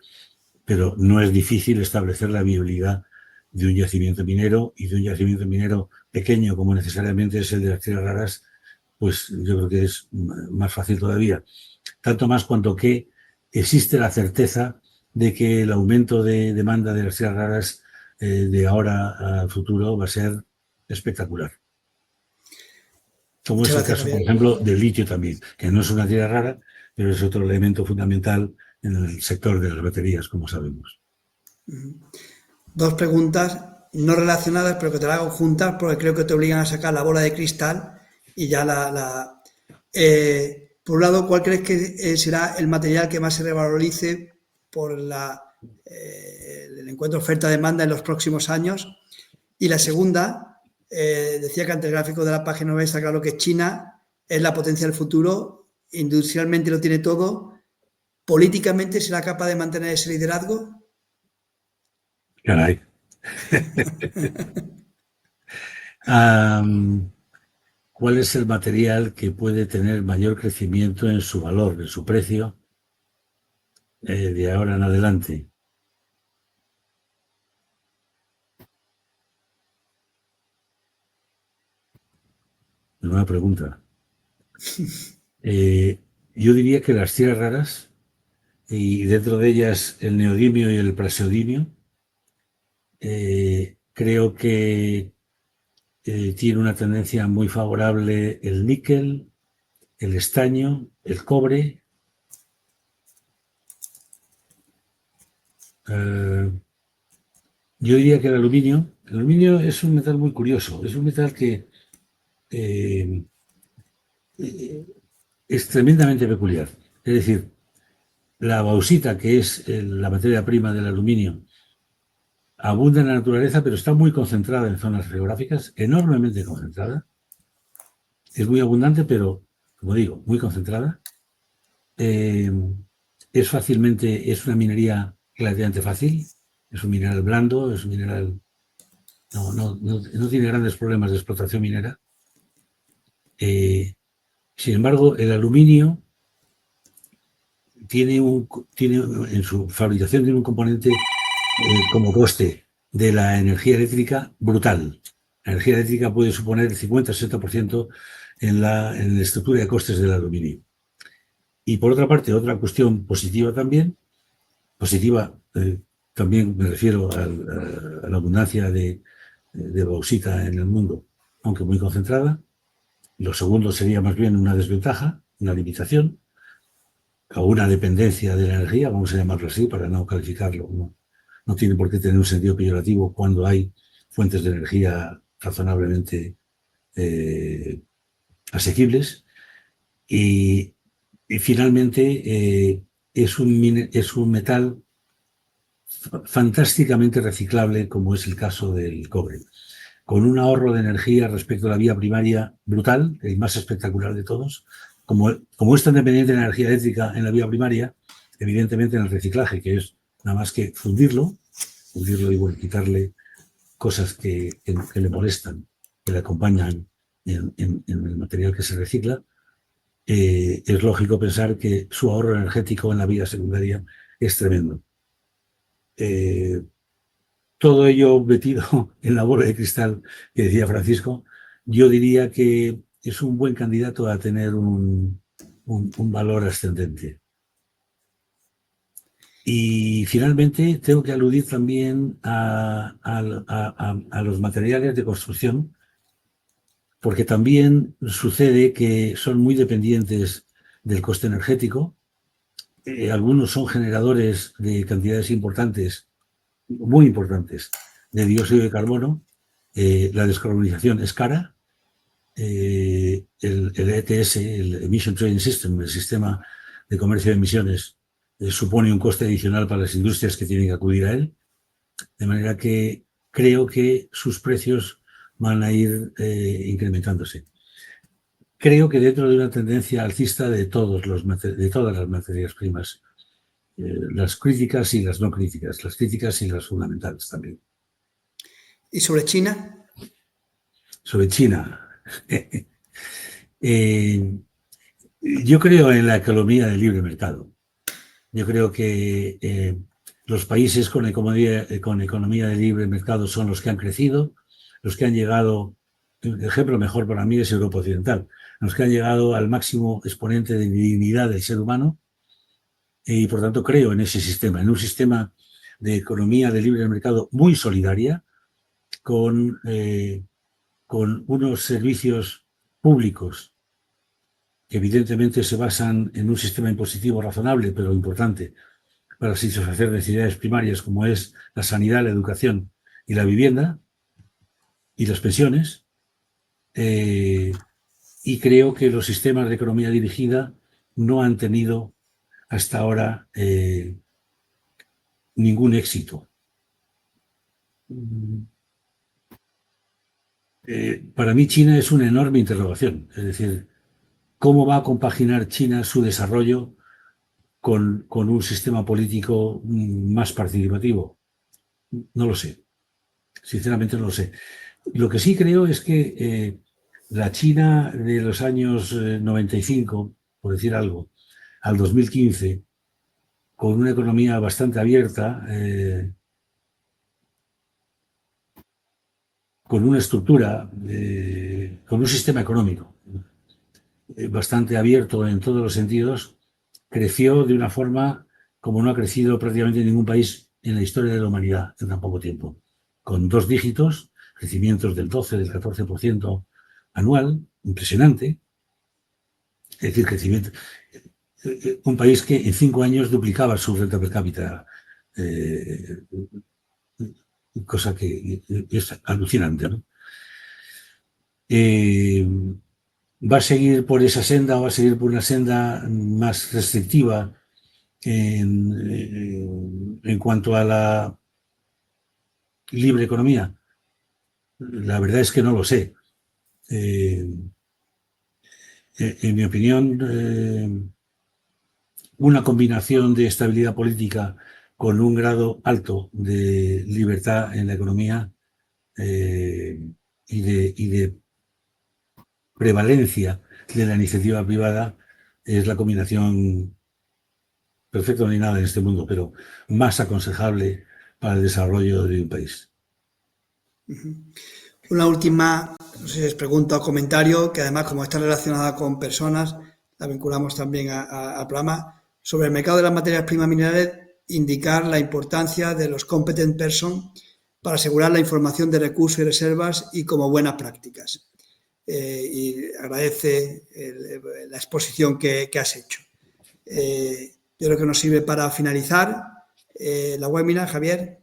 Speaker 2: pero no es difícil establecer la viabilidad de un yacimiento minero y de un yacimiento minero pequeño como necesariamente es el de las tierras raras, pues yo creo que es más fácil todavía. Tanto más cuanto que existe la certeza de que el aumento de demanda de las tierras raras de ahora al futuro va a ser espectacular. Como
Speaker 1: Muchas
Speaker 2: es el
Speaker 1: gracias,
Speaker 2: caso, por
Speaker 1: Javier.
Speaker 2: ejemplo, del litio también, que no es una tierra rara, pero es otro elemento fundamental en el sector de las baterías, como sabemos.
Speaker 1: Dos preguntas no relacionadas, pero que te las hago juntas porque creo que te obligan a sacar la bola de cristal y ya por un lado, ¿cuál crees que será el material que más se revalorice por el encuentro oferta-demanda en los próximos años? Y la segunda, decía que ante el gráfico de la página web está claro que China es la potencia del futuro, industrialmente lo tiene todo, políticamente será capaz de mantener ese liderazgo.
Speaker 2: Caray. ¿Cuál es el material que puede tener mayor crecimiento en su valor, en su precio, de ahora en adelante? Nueva pregunta. Yo diría que las tierras raras, y dentro de ellas el neodimio y el praseodimio, creo que tiene una tendencia muy favorable el níquel, el estaño, el cobre. Yo diría que el aluminio es un metal muy curioso, es un metal que eh, es tremendamente peculiar. Es decir, la bauxita, que es la materia prima del aluminio, abunda en la naturaleza, pero está muy concentrada en zonas geográficas, enormemente concentrada. Es muy abundante, pero, como digo, muy concentrada. Es una minería relativamente fácil, es un mineral blando, es un mineral, no tiene grandes problemas de explotación minera. Sin embargo, el aluminio tiene en su fabricación tiene un componente como coste de la energía eléctrica brutal. La energía eléctrica puede suponer el 50-60% en la estructura de costes del aluminio. Y por otra parte, otra cuestión positiva también, también me refiero a la abundancia de bauxita en el mundo, aunque muy concentrada. Lo segundo sería más bien una desventaja, una limitación, o una dependencia de la energía, vamos a llamarlo así, para no calificarlo. No tiene por qué tener un sentido peyorativo cuando hay fuentes de energía razonablemente asequibles. Y finalmente es un metal fantásticamente reciclable, como es el caso del cobre, con un ahorro de energía respecto a la vía primaria brutal, el más espectacular de todos. Como es tan dependiente de la energía eléctrica en la vía primaria, evidentemente en el reciclaje, que es nada más que fundirlo y bueno, quitarle cosas que le molestan, que le acompañan en el material que se recicla, es lógico pensar que su ahorro energético en la vía secundaria es tremendo. Todo ello metido en la bola de cristal que decía Francisco, yo diría que es un buen candidato a tener un valor ascendente. Y finalmente tengo que aludir también a los materiales de construcción, porque también sucede que son muy dependientes del coste energético. Algunos son generadores de cantidades importantes, muy importantes, de dióxido de carbono. La descarbonización es cara. El ETS, el Emission Trading System, el sistema de comercio de emisiones, supone un coste adicional para las industrias que tienen que acudir a él. De manera que creo que sus precios van a ir incrementándose. Creo que dentro de una tendencia alcista de todas las materias primas, las críticas y las no críticas, las críticas y las fundamentales también.
Speaker 1: ¿Y sobre China?
Speaker 2: Sobre China. Yo creo en la economía del libre mercado. Yo creo que Los países con economía de libre mercado son los que han crecido, los que han llegado, el ejemplo mejor para mí es Europa Occidental, los que han llegado al máximo exponente de dignidad del ser humano, y por tanto creo en ese sistema, en un sistema de economía de libre mercado muy solidaria, con unos servicios públicos que evidentemente se basan en un sistema impositivo razonable, pero importante, para satisfacer necesidades primarias como es la sanidad, la educación y la vivienda y las pensiones. Y creo que los sistemas de economía dirigida no han tenido hasta ahora ningún éxito. Para mí China es una enorme interrogación. Es decir, ¿cómo va a compaginar China su desarrollo con un sistema político más participativo? No lo sé. Sinceramente no lo sé. Lo que sí creo es que la China de los años 95, por decir algo, al 2015, con una economía bastante abierta, con una estructura, con un sistema económico bastante abierto en todos los sentidos, creció de una forma como no ha crecido prácticamente ningún país en la historia de la humanidad en tan poco tiempo, con 2 dígitos, crecimientos del 12, del 14% anual, impresionante. Es decir, crecimiento. Un país que en 5 años duplicaba su renta per cápita, cosa que es alucinante, ¿no? Va a seguir por esa senda o va a seguir por una senda más restrictiva en cuanto a la libre economía. La verdad es que no lo sé. En mi opinión, una combinación de estabilidad política con un grado alto de libertad en la economía y de prevalencia de la iniciativa privada es la combinación perfecta, no hay nada en este mundo, pero más aconsejable para el desarrollo de un país.
Speaker 1: Una última, no sé si es pregunta o comentario, que además como está relacionada con personas, la vinculamos también al programa, sobre el mercado de las materias primas minerales, indicar la importancia de los competent person para asegurar la información de recursos y reservas y como buenas prácticas. Y agradece la exposición que has hecho. Yo creo que nos sirve para finalizar la webinar, Javier.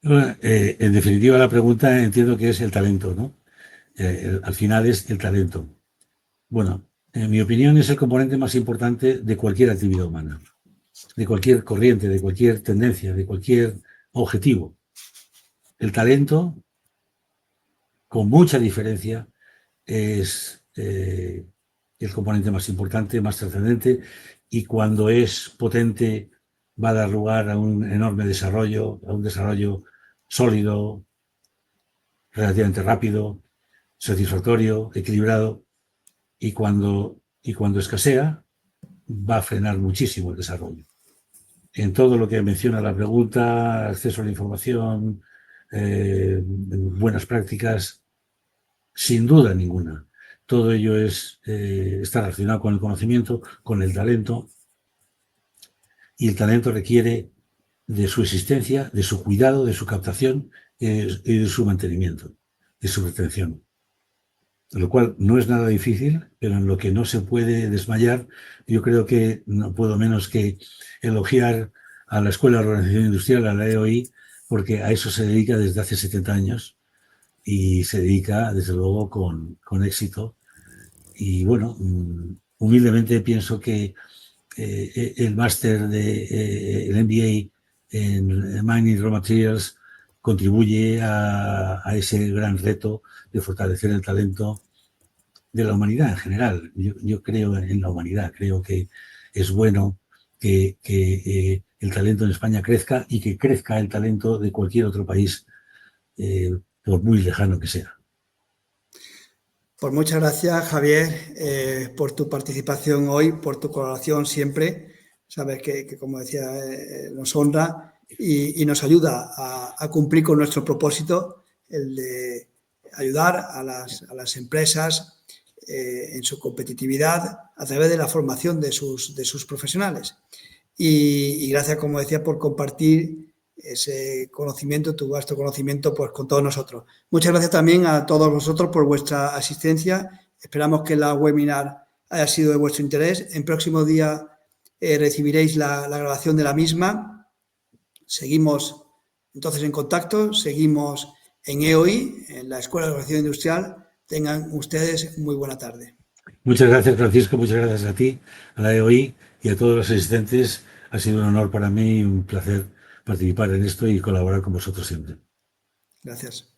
Speaker 2: En definitiva, la pregunta entiendo que es el talento, ¿no? Al final es el talento. Bueno, en mi opinión es el componente más importante de cualquier actividad humana, de cualquier corriente, de cualquier tendencia, de cualquier objetivo. El talento, con mucha diferencia, es el componente más importante, más trascendente, y cuando es potente va a dar lugar a un enorme desarrollo, a un desarrollo sólido, relativamente rápido, satisfactorio, equilibrado, y cuando escasea va a frenar muchísimo el desarrollo. En todo lo que menciona la pregunta, acceso a la información, buenas prácticas, sin duda ninguna. Todo ello está relacionado con el conocimiento, con el talento, y el talento requiere de su existencia, de su cuidado, de su captación y de su mantenimiento, de su retención. Lo cual no es nada difícil, pero en lo que no se puede desmayar, yo creo que no puedo menos que elogiar a la Escuela de Organización Industrial, a la EOI, porque a eso se dedica desde hace 70 años y se dedica, desde luego, con éxito. Y bueno, humildemente pienso que el máster el MBA en Mining Raw Materials contribuye a ese gran reto de fortalecer el talento de la humanidad en general. Yo creo en la humanidad, creo que es bueno que el talento en España crezca y que crezca el talento de cualquier otro país, por muy lejano que sea.
Speaker 1: Pues muchas gracias, Javier, por tu participación hoy, por tu colaboración siempre. sabes que como decía, nos honra y nos ayuda a cumplir con nuestro propósito, el de ayudar a las empresas en su competitividad a través de la formación de sus profesionales. Y gracias, como decía, por compartir ese conocimiento, tu vasto conocimiento, pues con todos nosotros. Muchas gracias también a todos vosotros por vuestra asistencia. Esperamos que la webinar haya sido de vuestro interés. En próximo día recibiréis la grabación de la misma. Seguimos entonces en contacto, seguimos en EOI, en la Escuela de Organización Industrial. Tengan ustedes muy buena tarde.
Speaker 2: Muchas gracias, Francisco, muchas gracias a ti, a la EOI y a todos los asistentes. Ha sido un honor para mí y un placer participar en esto y colaborar con vosotros siempre.
Speaker 1: Gracias.